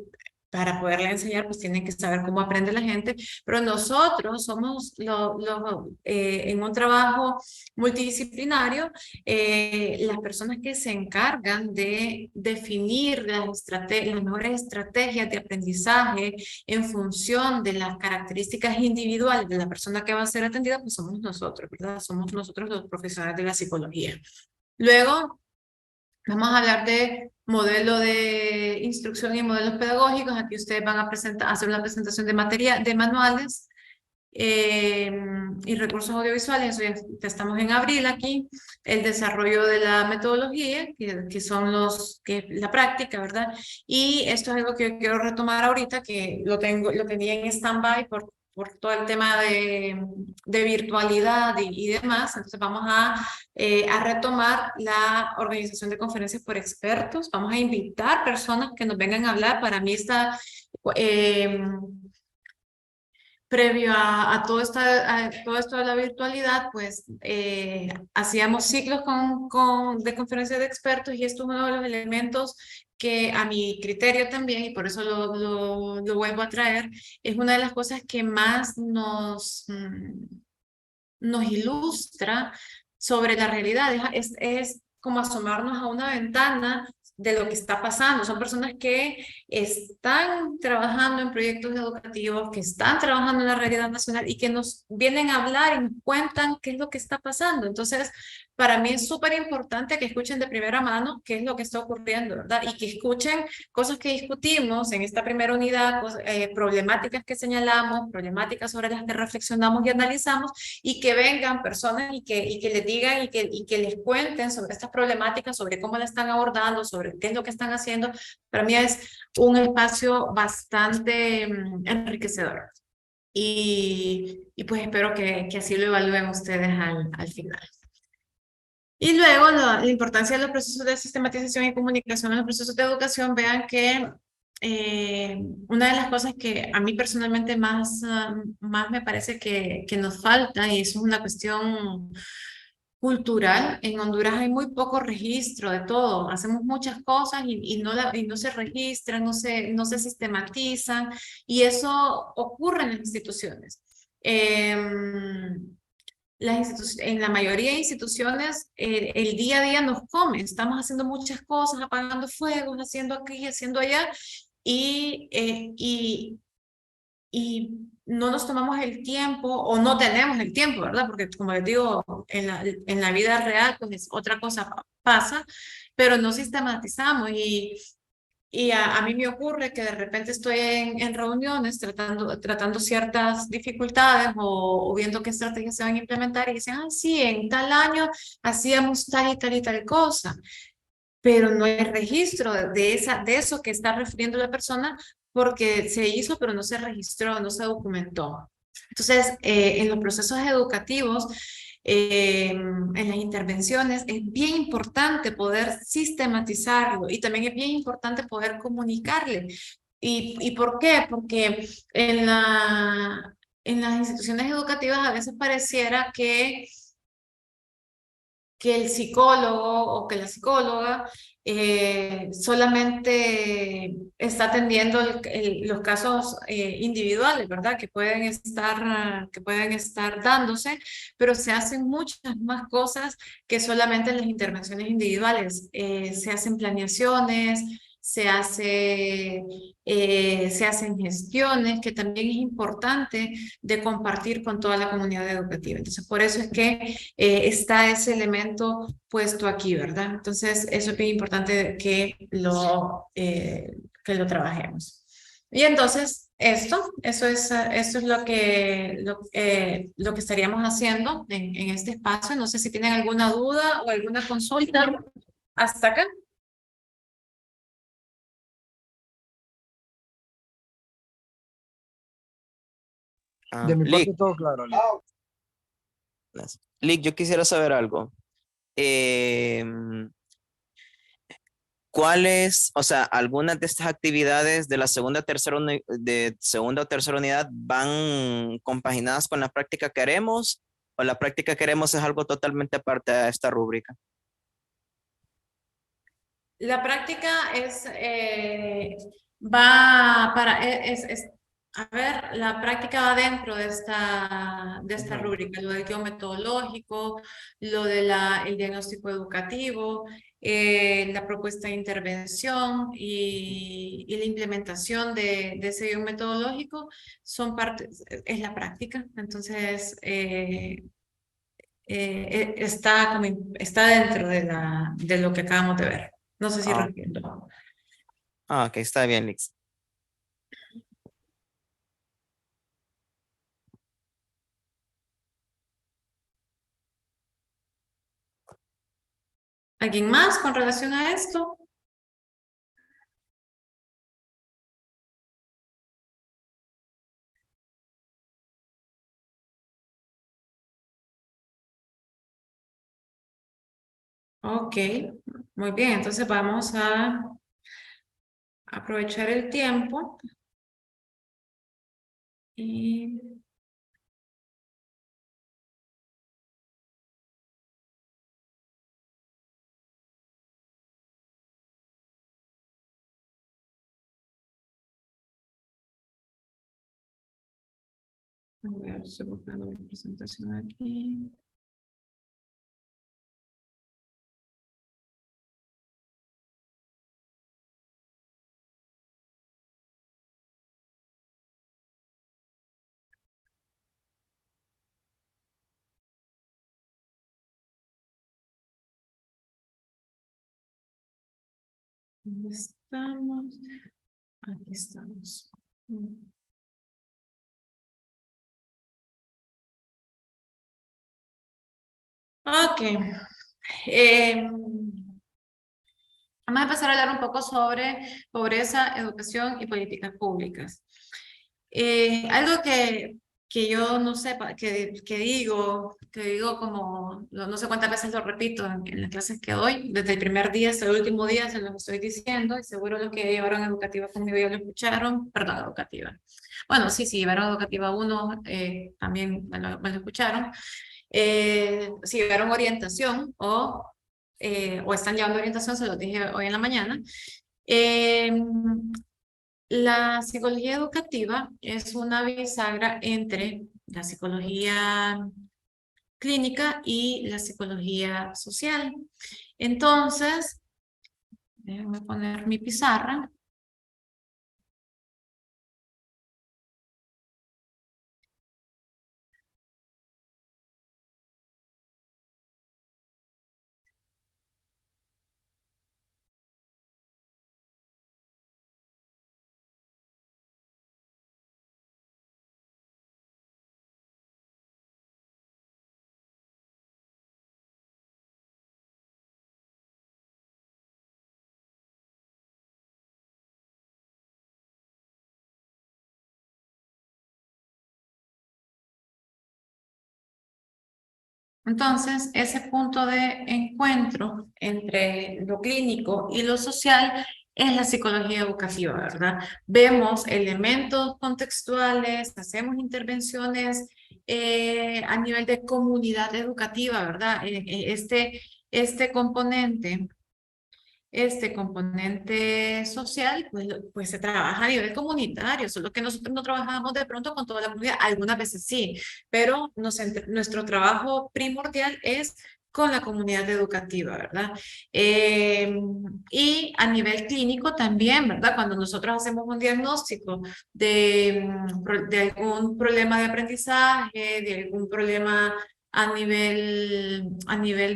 para poderle enseñar pues tienen que saber cómo aprende la gente, pero nosotros somos en un trabajo multidisciplinario las personas que se encargan de definir las mejores estrategias de aprendizaje en función de las características individuales de la persona que va a ser atendida, pues somos nosotros, ¿verdad? Somos nosotros los profesionales de la psicología. Luego vamos a hablar de modelo de instrucción y modelos pedagógicos. Aquí ustedes van a hacer una presentación de manuales y recursos audiovisuales. Eso ya estamos en abril aquí. El desarrollo de la metodología, que son la práctica, ¿verdad? Y esto es algo que yo quiero retomar ahorita, que lo tenía en stand-by por todo el tema de virtualidad y demás. Entonces vamos a retomar la organización de conferencias por expertos. Vamos a invitar personas que nos vengan a hablar. Para mí está previo a todo esto de la virtualidad, pues hacíamos ciclos de conferencias de expertos y esto es uno de los elementos que a mi criterio también, y por eso lo vuelvo a traer, es una de las cosas que más nos ilustra sobre la realidad. Es como asomarnos a una ventana de lo que está pasando. Son personas que están trabajando en proyectos educativos, que están trabajando en la realidad nacional y que nos vienen a hablar y nos cuentan qué es lo que está pasando. Entonces, para mí es súper importante que escuchen de primera mano qué es lo que está ocurriendo, ¿verdad? Y que escuchen cosas que discutimos en esta primera unidad, problemáticas que señalamos, problemáticas sobre las que reflexionamos y analizamos, y que vengan personas y que les digan y que les cuenten sobre estas problemáticas, sobre cómo la están abordando, sobre qué es lo que están haciendo. Para mí es un espacio bastante enriquecedor. Y pues espero que así lo evalúen ustedes al final. Y luego la importancia de los procesos de sistematización y comunicación en los procesos de educación. Vean que una de las cosas que a mí personalmente más me parece que nos falta, y eso es una cuestión cultural, en Honduras hay muy poco registro de todo. Hacemos muchas cosas y no se registran, no se sistematizan, y eso ocurre en las instituciones. En la mayoría de instituciones, el día a día nos come. Estamos haciendo muchas cosas, apagando fuegos, haciendo aquí, haciendo allá, y no nos tomamos el tiempo o no tenemos el tiempo, ¿verdad? Porque como les digo, en la vida real, pues otra cosa pasa, pero no sistematizamos. Y a mí me ocurre que de repente estoy en reuniones tratando ciertas dificultades o viendo qué estrategias se van a implementar, y dicen, ah, sí, en tal año hacíamos tal y tal y tal cosa, pero no hay registro de eso que está refiriendo la persona, porque se hizo, pero no se registró, no se documentó. Entonces, en los procesos educativos, en las intervenciones, es bien importante poder sistematizarlo, y también es bien importante poder comunicarle. ¿Y por qué? Porque en las instituciones educativas a veces pareciera que el psicólogo o que la psicóloga solamente está atendiendo los casos individuales, ¿verdad? Que pueden estar dándose, pero se hacen muchas más cosas que solamente las intervenciones individuales. Se hacen planeaciones, se hacen gestiones, que también es importante de compartir con toda la comunidad educativa. Entonces, por eso es que está ese elemento puesto aquí, ¿verdad? Entonces, eso es bien importante que lo trabajemos. Y entonces, eso es lo que estaríamos haciendo en este espacio. No sé si tienen alguna duda o alguna consulta hasta acá. De mi Lick, parte todo claro, Lick. Lick, yo quisiera saber algo. ¿Cuáles, o sea, algunas de estas actividades de la segunda o tercera unidad van compaginadas con la práctica que haremos, o la práctica que haremos es algo totalmente aparte de esta rúbrica? La práctica va para, a ver, la práctica va dentro de esta rúbrica, lo del guión metodológico, lo de el diagnóstico educativo, la propuesta de intervención y la implementación de ese guión metodológico son partes, es la práctica. Entonces, está dentro de lo que acabamos de ver. No sé si Ah, respondo. ok, está bien, Lick. ¿Alguien más con relación a esto? Ok, muy bien. Entonces vamos a aprovechar el tiempo y voy a ver, estoy buscando mi presentación aquí. ¿Dónde estamos? Aquí estamos. Ok. Vamos a empezar a hablar un poco sobre pobreza, educación y políticas públicas. Algo que yo no sepa, que digo como, no sé cuántas veces lo repito en las clases que doy, desde el primer día hasta el último día se los estoy diciendo, y seguro los que llevaron educativa conmigo ya lo escucharon, perdón, educativa. Bueno, sí, llevaron educativa 1, también me lo escucharon. Si llevaron orientación o están llevando orientación, se los dije hoy en la mañana. La psicología educativa es una bisagra entre la psicología clínica y la psicología social. Entonces, déjenme poner mi pizarra. Entonces, ese punto de encuentro entre lo clínico y lo social es la psicología educativa, ¿verdad? Vemos elementos contextuales, hacemos intervenciones a nivel de comunidad educativa, ¿verdad? Este componente social, pues se trabaja a nivel comunitario, solo que nosotros no trabajamos de pronto con toda la comunidad, algunas veces sí, pero nuestro trabajo primordial es con la comunidad educativa, ¿verdad? Y a nivel clínico también, ¿verdad? Cuando nosotros hacemos un diagnóstico de algún problema de aprendizaje, de algún problema a nivel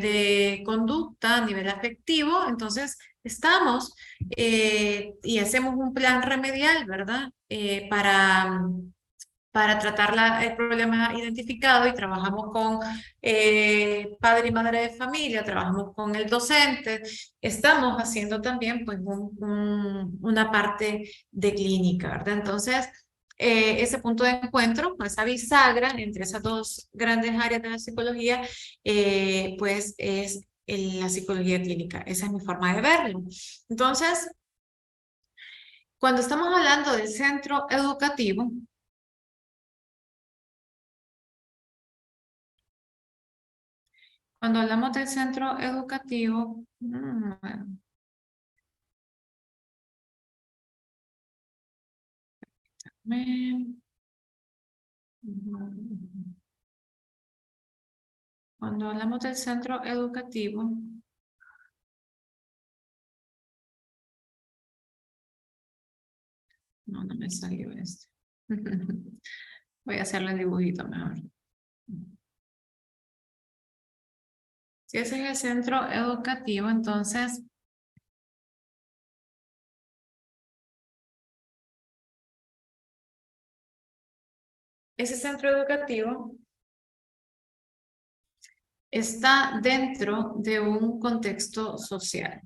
de conducta, a nivel afectivo, entonces estamos y hacemos un plan remedial, ¿verdad? Para tratar el problema identificado, y trabajamos con padre y madre de familia, trabajamos con el docente, estamos haciendo también pues una parte de clínica, ¿verdad? Entonces, ese punto de encuentro, esa bisagra entre esas dos grandes áreas de la psicología, pues es la psicología clínica. Esa es mi forma de verlo. Entonces, cuando estamos hablando del centro educativo, cuando hablamos del centro educativo, cuando hablamos del centro educativo, no me salió este. Voy a hacerle el dibujito mejor. Si ese es el centro educativo, entonces ese centro educativo está dentro de un contexto social.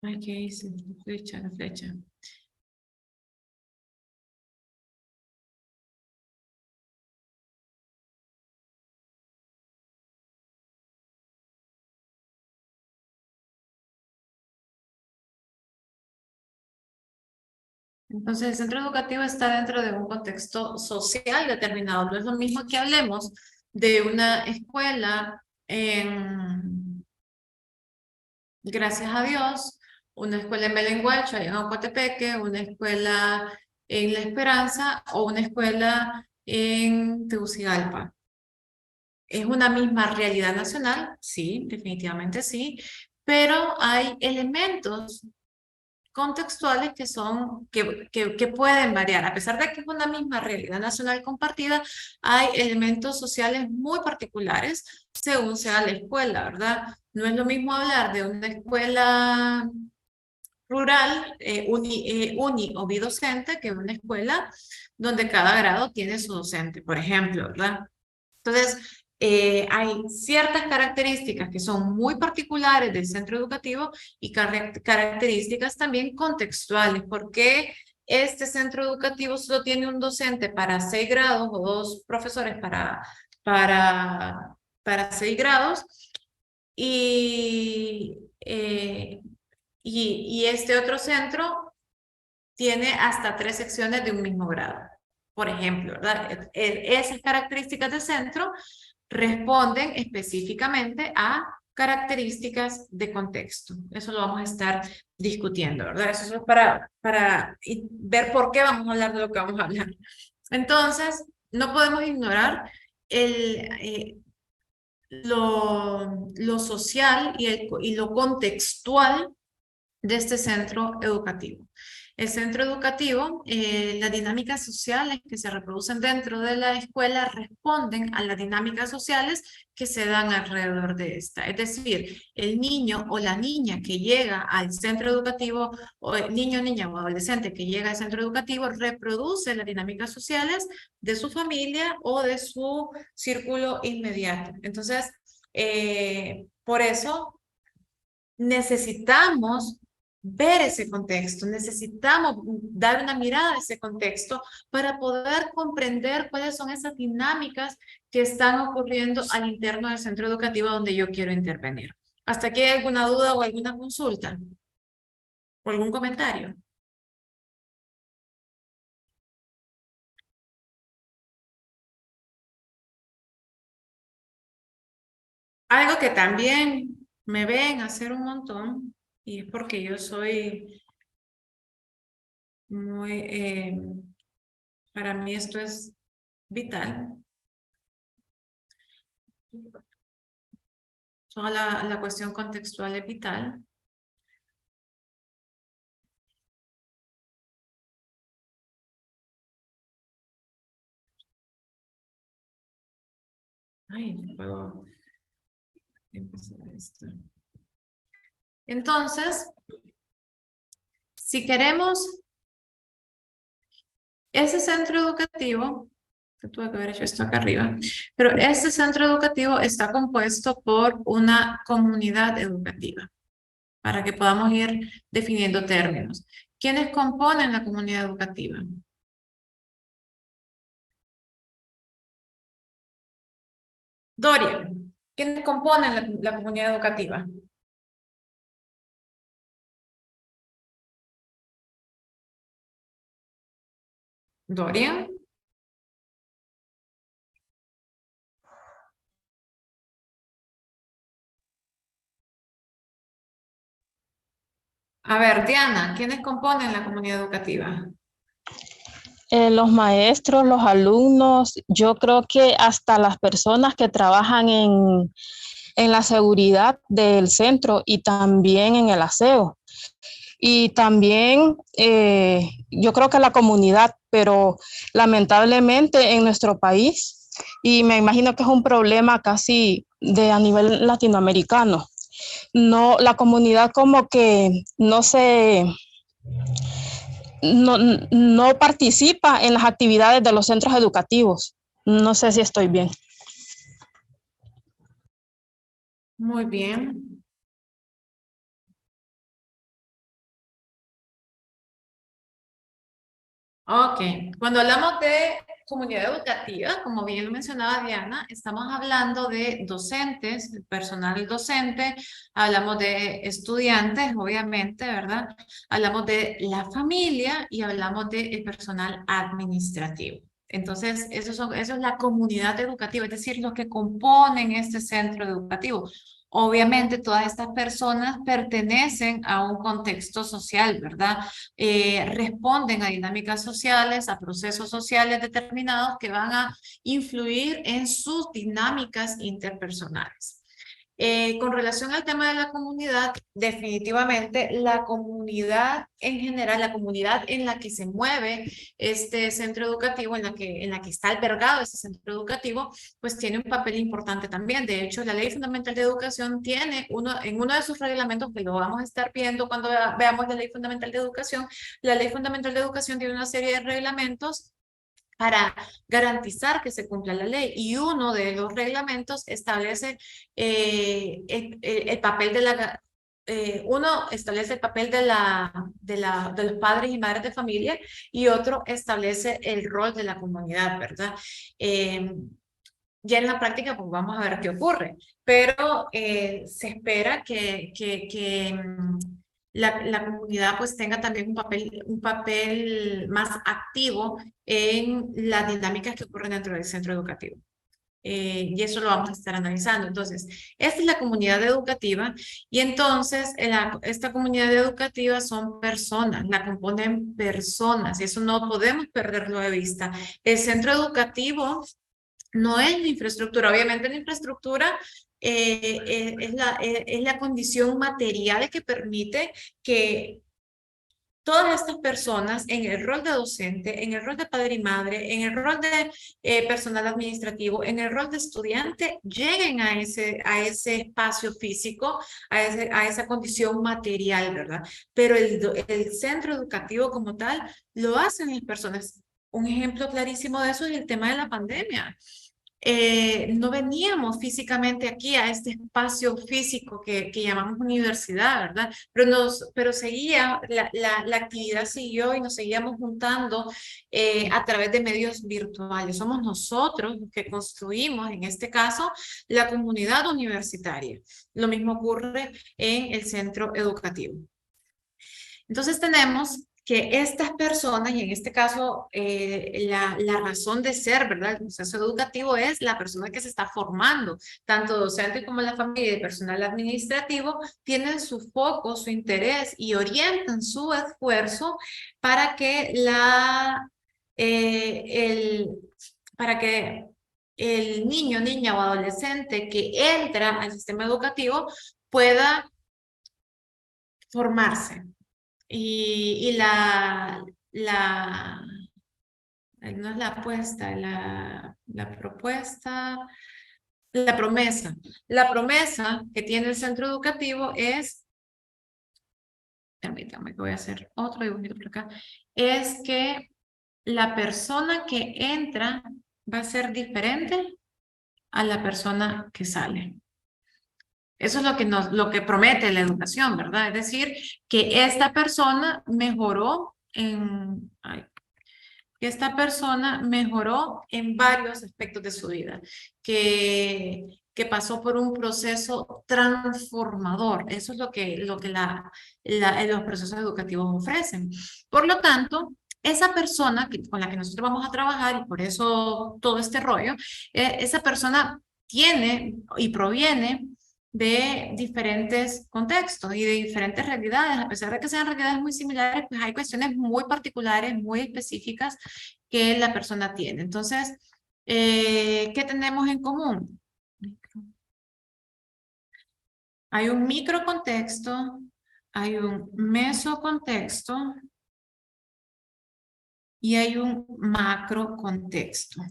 Ay, ¿qué hice? La flecha. Entonces, el centro educativo está dentro de un contexto social determinado. No es lo mismo que hablemos de una escuela gracias a Dios, una escuela en Belenguacho, allá en Ocotepeque, una escuela en La Esperanza o una escuela en Tegucigalpa. ¿Es una misma realidad nacional? Sí, definitivamente sí, pero hay elementos contextuales que son, que pueden variar. A pesar de que es una misma realidad nacional compartida, hay elementos sociales muy particulares según sea la escuela, ¿verdad? No es lo mismo hablar de una escuela rural, uni o bidocente, que una escuela donde cada grado tiene su docente, por ejemplo, ¿verdad? Entonces, hay ciertas características que son muy particulares del centro educativo y características también contextuales. ¿Por qué este centro educativo solo tiene un docente para 6 grados o 2 profesores para 6 grados? Y este otro centro tiene hasta 3 secciones de un mismo grado, por ejemplo, ¿verdad? Esas características de centro responden específicamente a características de contexto. Eso lo vamos a estar discutiendo, ¿verdad? Eso es para ver por qué vamos a hablar de lo que vamos a hablar. Entonces, no podemos ignorar lo social y lo contextual de este centro educativo. El centro educativo, las dinámicas sociales que se reproducen dentro de la escuela responden a las dinámicas sociales que se dan alrededor de esta. Es decir, el niño o la niña que llega al centro educativo, o el niño, niña o adolescente que llega al centro educativo, reproduce las dinámicas sociales de su familia o de su círculo inmediato. Entonces, por eso necesitamos ver ese contexto, necesitamos dar una mirada a ese contexto para poder comprender cuáles son esas dinámicas que están ocurriendo al interno del centro educativo donde yo quiero intervenir. ¿Hasta aquí hay alguna duda o alguna consulta? ¿O algún comentario? Algo que también me ven hacer un montón, y es porque yo soy muy, para mí esto es vital. Toda la cuestión contextual es vital. Ay, no puedo empezar esto. Entonces, si queremos ese centro educativo, que tuve que haber hecho esto acá arriba, pero este centro educativo está compuesto por una comunidad educativa, para que podamos ir definiendo términos. ¿Quiénes componen la comunidad educativa? Doria, ¿quiénes componen la comunidad educativa? Doria. A ver, Diana, ¿quiénes componen la comunidad educativa? Los maestros, los alumnos, yo creo que hasta las personas que trabajan en la seguridad del centro y también en el aseo. Y también yo creo que la comunidad, pero lamentablemente en nuestro país, y me imagino que es un problema casi a nivel latinoamericano, no, la comunidad como que no participa en las actividades de los centros educativos. No sé si estoy bien. Muy bien. Ok, cuando hablamos de comunidad educativa, como bien lo mencionaba Diana, estamos hablando de docentes, personal docente, hablamos de estudiantes, obviamente, ¿verdad? Hablamos de la familia y hablamos del personal administrativo. Entonces, eso es la comunidad educativa, es decir, los que componen este centro educativo. Obviamente, todas estas personas pertenecen a un contexto social, ¿verdad? Responden a dinámicas sociales, a procesos sociales determinados que van a influir en sus dinámicas interpersonales. Con relación al tema de la comunidad, definitivamente la comunidad en general, la comunidad en la que se mueve este centro educativo, en la que está albergado este centro educativo, pues tiene un papel importante también. De hecho, la Ley Fundamental de Educación tiene en uno de sus reglamentos, que lo vamos a estar viendo cuando veamos la Ley Fundamental de Educación, la Ley Fundamental de Educación tiene una serie de reglamentos para garantizar que se cumpla la ley. Y uno de los reglamentos establece el papel de la... uno establece el papel de los padres y madres de familia y otro establece el rol de la comunidad, ¿verdad? Ya en la práctica, pues vamos a ver qué ocurre, pero se espera que la comunidad pues tenga también un papel más activo en las dinámicas que ocurren dentro del centro educativo. Y eso lo vamos a estar analizando. Entonces, esta es la comunidad educativa y entonces esta comunidad educativa son personas, la componen personas y eso no podemos perderlo de vista. El centro educativo no es la infraestructura, obviamente la infraestructura es la condición material que permite que todas estas personas en el rol de docente, en el rol de padre y madre, en el rol de personal administrativo, en el rol de estudiante, lleguen a ese espacio físico, a esa condición material, ¿verdad? Pero el centro educativo como tal lo hacen las personas. Un ejemplo clarísimo de eso es el tema de la pandemia. No veníamos físicamente aquí a este espacio físico que llamamos universidad, ¿verdad? Pero seguía, la actividad siguió y nos seguíamos juntando a través de medios virtuales. Somos nosotros los que construimos, en este caso, la comunidad universitaria. Lo mismo ocurre en el centro educativo. Entonces tenemos que estas personas, y en este caso la razón de ser, ¿verdad? El proceso educativo es la persona que se está formando, tanto docente como la familia y el personal administrativo, tienen su foco, su interés y orientan su esfuerzo para que el niño, niña o adolescente que entra al sistema educativo pueda formarse. Y no es la apuesta, la propuesta, la promesa. La promesa que tiene el centro educativo es, permítame que voy a hacer otro dibujito por acá, es que la persona que entra va a ser diferente a la persona que sale. Eso es lo que promete la educación, ¿verdad? Es decir, que esta persona mejoró en varios aspectos de su vida, que pasó por un proceso transformador. Eso es lo que los procesos educativos ofrecen. Por lo tanto, esa persona con la que nosotros vamos a trabajar, y por eso todo este rollo, esa persona tiene y proviene de diferentes contextos y de diferentes realidades. A pesar de que sean realidades muy similares, pues hay cuestiones muy particulares, muy específicas que la persona tiene. Entonces, ¿qué tenemos en común? Hay un microcontexto, hay un mesocontexto y hay un macrocontexto.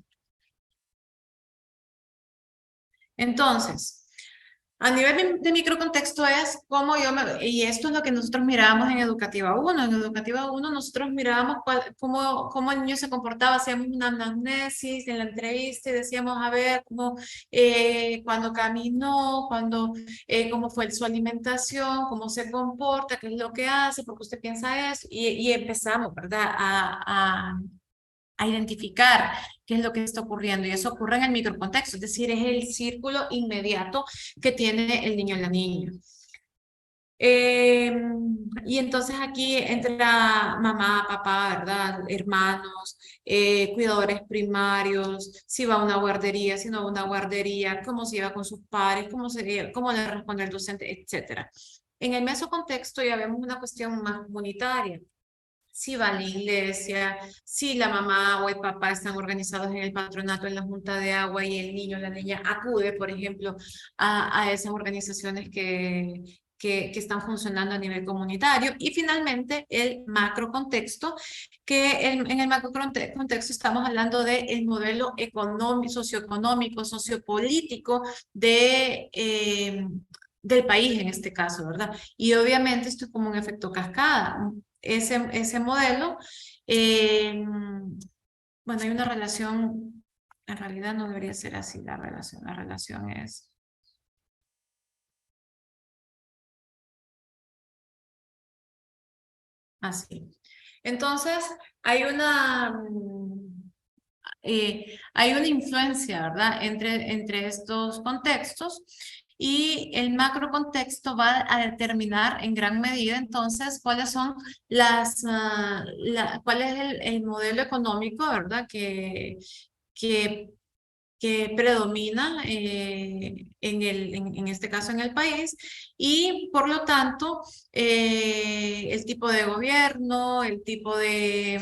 Entonces, a nivel de microcontexto es como y esto es lo que nosotros mirábamos en Educativa 1. En Educativa 1 nosotros mirábamos cómo el niño se comportaba, hacíamos una anamnesis en la entrevista y decíamos, a ver, cuando caminó, cómo fue su alimentación, cómo se comporta, qué es lo que hace, por qué usted piensa eso, y empezamos, ¿verdad?, a identificar qué es lo que está ocurriendo, y eso ocurre en el microcontexto, es decir, es el círculo inmediato que tiene el niño o la niña. Y entonces aquí entra mamá, papá, ¿verdad?, hermanos, cuidadores primarios, si va a una guardería, si no va a una guardería, cómo se lleva con sus padres, cómo le responde el docente, etc. En el mesocontexto ya vemos una cuestión más comunitaria. si va a la iglesia, si la mamá o el papá están organizados en el patronato, en la junta de agua y el niño o la niña acude, por ejemplo, a esas organizaciones que están funcionando a nivel comunitario. Y finalmente, el macro contexto, que en el macro contexto estamos hablando del modelo económico, socioeconómico, sociopolítico del país en este caso, ¿verdad? Y obviamente esto es como un efecto cascada. Ese modelo, bueno, hay una relación, en realidad no debería ser así la relación es... Así. Entonces, hay hay una influencia, ¿verdad? Entre estos contextos y el macro contexto va a determinar en gran medida entonces cuáles son cuál es el modelo económico, ¿verdad? Que que predomina en este caso en el país y por lo tanto el tipo de gobierno, el tipo de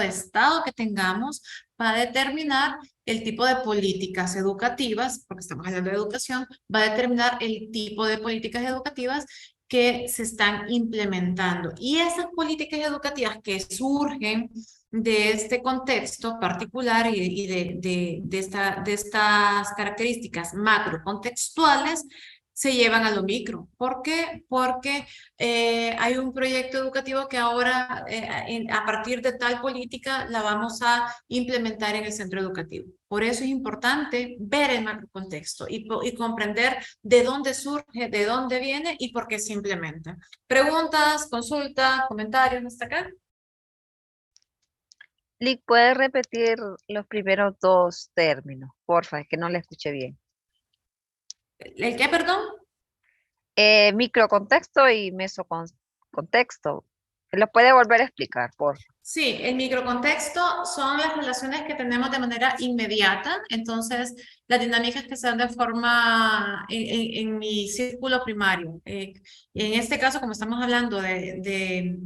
estado que tengamos va a determinar el tipo de políticas educativas, porque estamos hablando de educación, va a determinar el tipo de políticas educativas que se están implementando. Y esas políticas educativas que surgen de este contexto particular y de estas características macro contextuales se llevan a lo micro. ¿Por qué? Porque hay un proyecto educativo que ahora a partir de tal política la vamos a implementar en el centro educativo. Por eso es importante ver el macro contexto y comprender de dónde surge, de dónde viene y por qué se implementa. ¿Preguntas, consultas, comentarios hasta acá? Lick, ¿puedes repetir los primeros dos términos? Porfa, es que no le escuché bien. ¿El qué, perdón? Microcontexto y mesocontexto. ¿Lo puede volver a explicar, por favor? Sí, el microcontexto son las relaciones que tenemos de manera inmediata, entonces las dinámicas que se dan de forma en mi círculo primario. En este caso, como estamos hablando de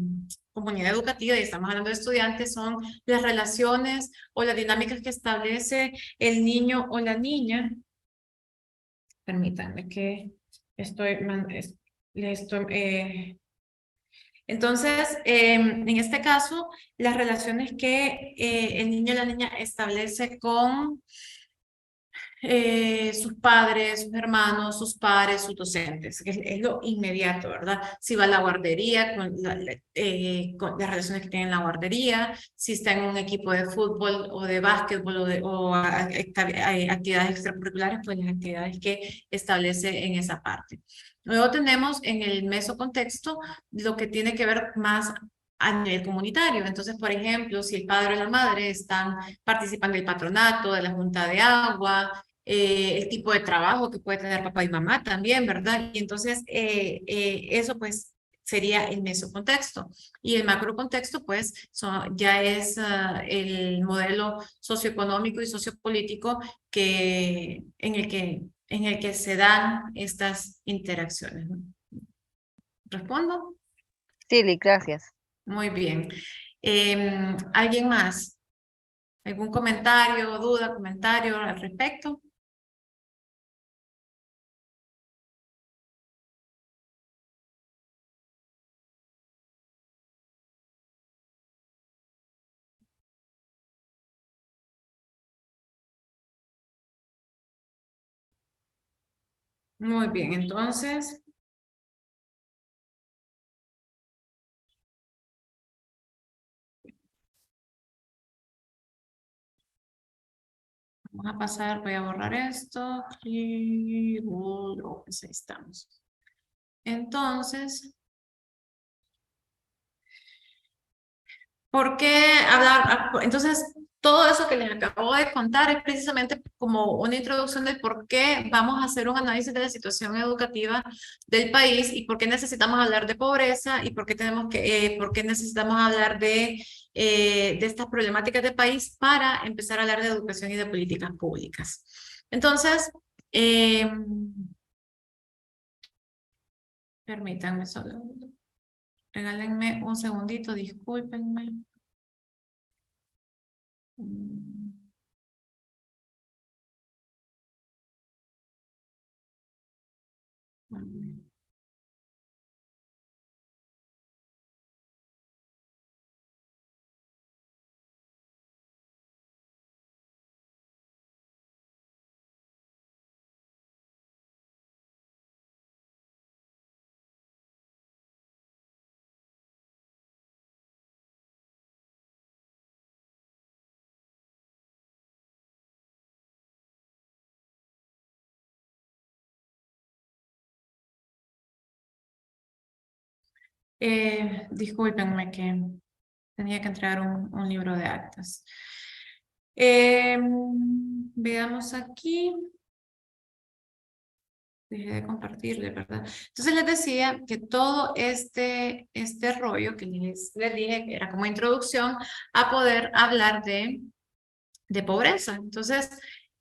comunidad educativa y estamos hablando de estudiantes, son las relaciones o las dinámicas que establece el niño o la niña. Permítanme que entonces, en este caso, las relaciones que el niño o la niña establece con sus padres, sus hermanos, sus pares, sus docentes, que es lo inmediato, ¿verdad? Si va a la guardería, con las relaciones que tiene en la guardería, si está en un equipo de fútbol o de básquetbol o actividades extracurriculares, pues las actividades que establece en esa parte. Luego tenemos en el mesocontexto lo que tiene que ver más a nivel comunitario. Entonces, por ejemplo, si el padre o la madre están participando del patronato, de la junta de agua, el tipo de trabajo que puede tener papá y mamá también, ¿verdad? Y entonces eso pues sería el mesocontexto. Y el macrocontexto pues ya es el modelo socioeconómico y sociopolítico en el que se dan estas interacciones, ¿no? ¿Respondo? Sí, Lick, gracias. Muy bien. ¿Alguien más? ¿Algún comentario, duda, comentario al respecto? Muy bien, entonces... Vamos a pasar, voy a borrar esto. Y pues ahí estamos. Entonces, ¿por qué hablar? Entonces, todo eso que les acabo de contar es precisamente como una introducción de por qué vamos a hacer un análisis de la situación educativa del país y por qué necesitamos hablar de pobreza y por qué por qué necesitamos hablar de estas problemáticas del país para empezar a hablar de educación y de políticas públicas. Entonces, permítanme solo Regálenme un segundito, discúlpenme. Discúlpenme que tenía que entregar un libro de actas. Veamos aquí. Dejé de compartirle, ¿verdad? Entonces les decía que todo este rollo que les dije que era como introducción a poder hablar de pobreza. Entonces,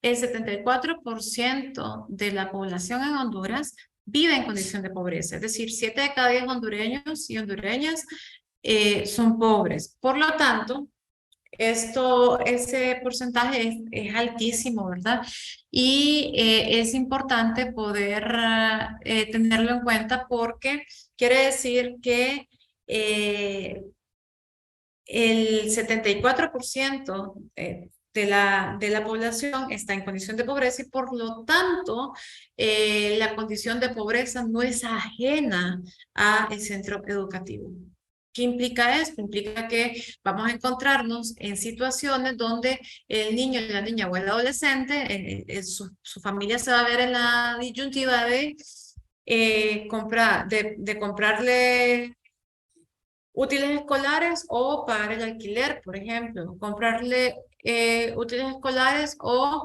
el 74% de la población en Honduras vive en condición de pobreza. Es decir, 7 de cada 10 hondureños y hondureñas son pobres. Por lo tanto, ese porcentaje es altísimo, ¿verdad? Y es importante poder tenerlo en cuenta porque quiere decir que el 74% de la población está en condición de pobreza y por lo tanto la condición de pobreza no es ajena al centro educativo. ¿Qué implica esto? Implica que vamos a encontrarnos en situaciones donde el niño, la niña o el adolescente, su familia se va a ver en la disyuntiva de comprarle útiles escolares o pagar el alquiler, por ejemplo, comprarle útiles escolares o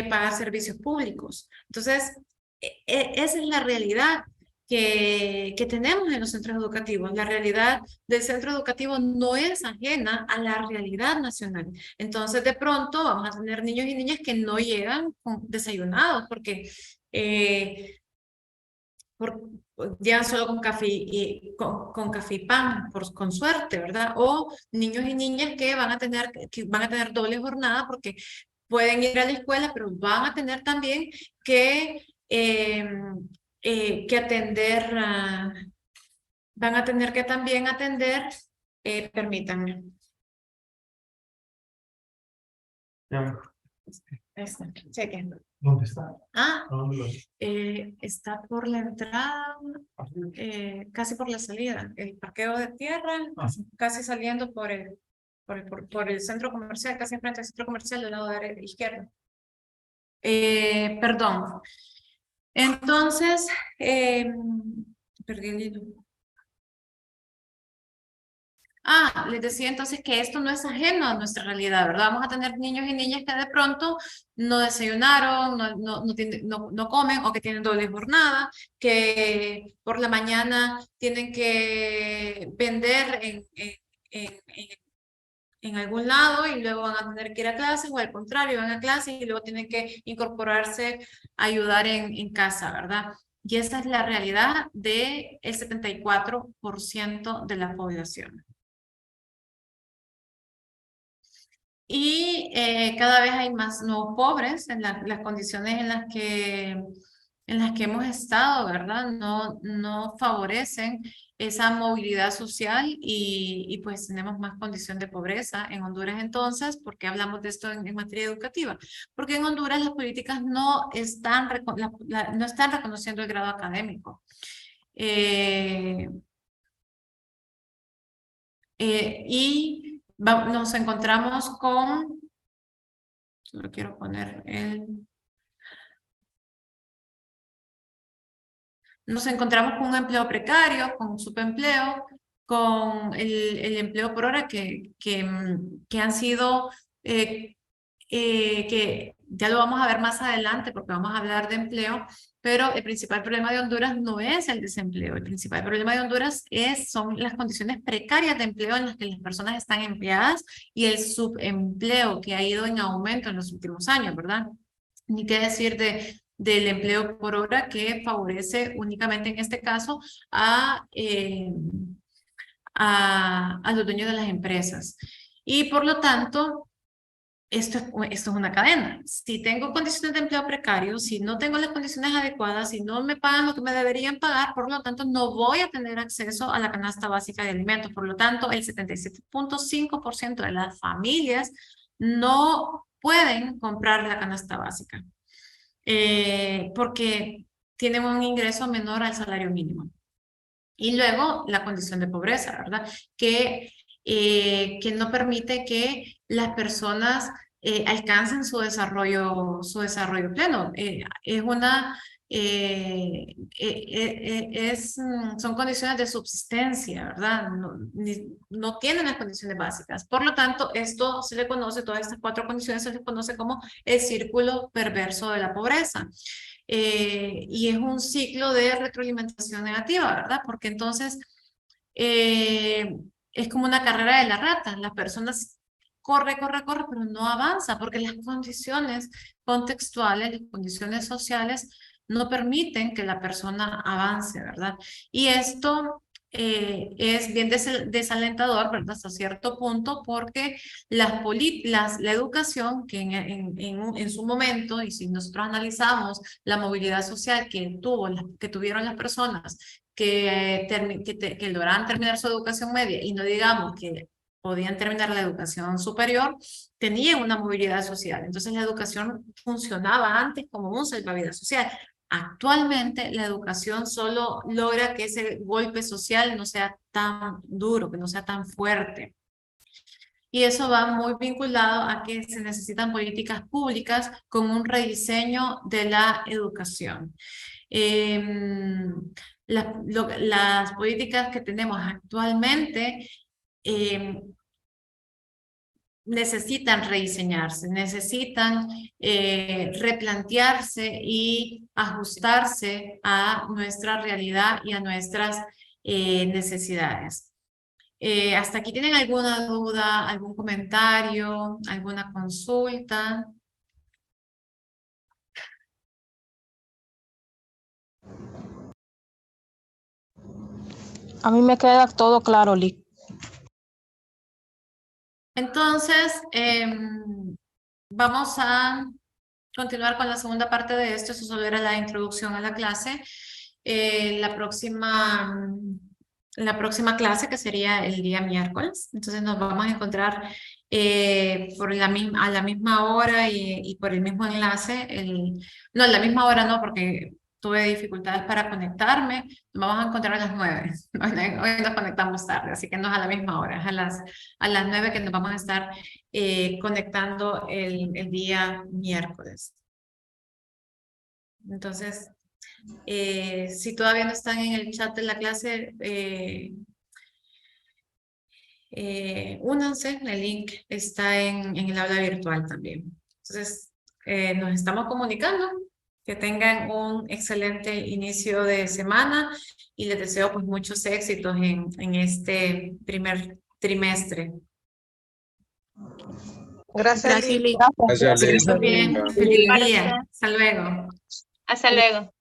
pagar servicios públicos. Entonces, esa es la realidad que tenemos en los centros educativos. La realidad del centro educativo no es ajena a la realidad nacional. Entonces, de pronto vamos a tener niños y niñas que no llegan desayunados porque llegan solo con café y pan, con suerte, ¿verdad? O niños y niñas que van a tener doble jornada porque pueden ir a la escuela, pero van a tener también que atender, van a tener que también atender, permítanme. Chequen. ¿Dónde está? Ah, ¿A dónde lo ves? está por la entrada, casi por la salida, el parqueo de tierra, casi saliendo por el centro comercial, casi enfrente del centro comercial del lado izquierdo. Perdón. Entonces, perdí el hilo. Les decía entonces que esto no es ajeno a nuestra realidad, ¿verdad? Vamos a tener niños y niñas que de pronto no desayunaron, no comen o que tienen doble jornada, que por la mañana tienen que vender en algún lado y luego van a tener que ir a clases o al contrario, van a clases y luego tienen que incorporarse a ayudar en casa, ¿verdad? Y esa es la realidad del 74% de la población. Y cada vez hay más nuevos pobres en las condiciones en las que hemos estado, ¿verdad? No favorecen esa movilidad social y pues tenemos más condición de pobreza en Honduras entonces. ¿Por qué hablamos de esto en materia educativa? Porque en Honduras las políticas no están reconociendo el grado académico. Y nos encontramos con, solo quiero poner nos encontramos con un empleo precario, con un subempleo, con el empleo por hora que han sido, que ya lo vamos a ver más adelante porque vamos a hablar de empleo, pero el principal problema de Honduras no es el desempleo. El principal problema de Honduras son las condiciones precarias de empleo en las que las personas están empleadas y el subempleo que ha ido en aumento en los últimos años, ¿verdad? Ni qué decir del empleo por hora que favorece únicamente en este caso a a los dueños de las empresas. Y por lo tanto, esto es una cadena. Si tengo condiciones de empleo precario, si no tengo las condiciones adecuadas, si no me pagan lo que me deberían pagar, por lo tanto, no voy a tener acceso a la canasta básica de alimentos. Por lo tanto, el 77.5% de las familias no pueden comprar la canasta básica porque tienen un ingreso menor al salario mínimo. Y luego la condición de pobreza, ¿verdad? Que no permite que las personas alcancen su desarrollo pleno. Son condiciones de subsistencia, ¿verdad? No tienen las condiciones básicas. Por lo tanto, esto se le conoce, todas estas 4 condiciones se les conoce como el círculo perverso de la pobreza. Y es un ciclo de retroalimentación negativa, ¿verdad? Porque entonces es como una carrera de la rata. Las personas corre, pero no avanza porque las condiciones contextuales, las condiciones sociales no permiten que la persona avance, ¿verdad? Y esto es bien desalentador, ¿verdad? Hasta cierto punto, porque la educación que en su momento, y si nosotros analizamos la movilidad social que tuvieron las personas que lograron terminar su educación media, y no digamos que podían terminar la educación superior, tenían una movilidad social. Entonces la educación funcionaba antes como un salvavidas social. Actualmente la educación solo logra que ese golpe social no sea tan duro, que no sea tan fuerte. Y eso va muy vinculado a que se necesitan políticas públicas con un rediseño de la educación. Las políticas que tenemos actualmente necesitan rediseñarse, necesitan replantearse y ajustarse a nuestra realidad y a nuestras necesidades. ¿Hasta aquí tienen alguna duda, algún comentario, alguna consulta? A mí me queda todo claro, Lick. Entonces, vamos a continuar con la segunda parte de esto. Eso solo era la introducción a la clase. La próxima clase, que sería el día miércoles. Entonces nos vamos a encontrar a la misma hora y por el mismo enlace. No, a la misma hora no, porque tuve dificultades para conectarme. Nos vamos a encontrar a las 9. Hoy nos conectamos tarde, así que no es a la misma hora. Es a las 9 que nos vamos a estar conectando el día miércoles. Entonces, si todavía no están en el chat de la clase, únanse, el link está en el aula virtual también. Entonces, nos estamos comunicando. Que tengan un excelente inicio de semana y les deseo pues muchos éxitos en este primer trimestre. Gracias, Lick. Gracias, Lick. Bien, feliz día. Hasta luego. Hasta luego.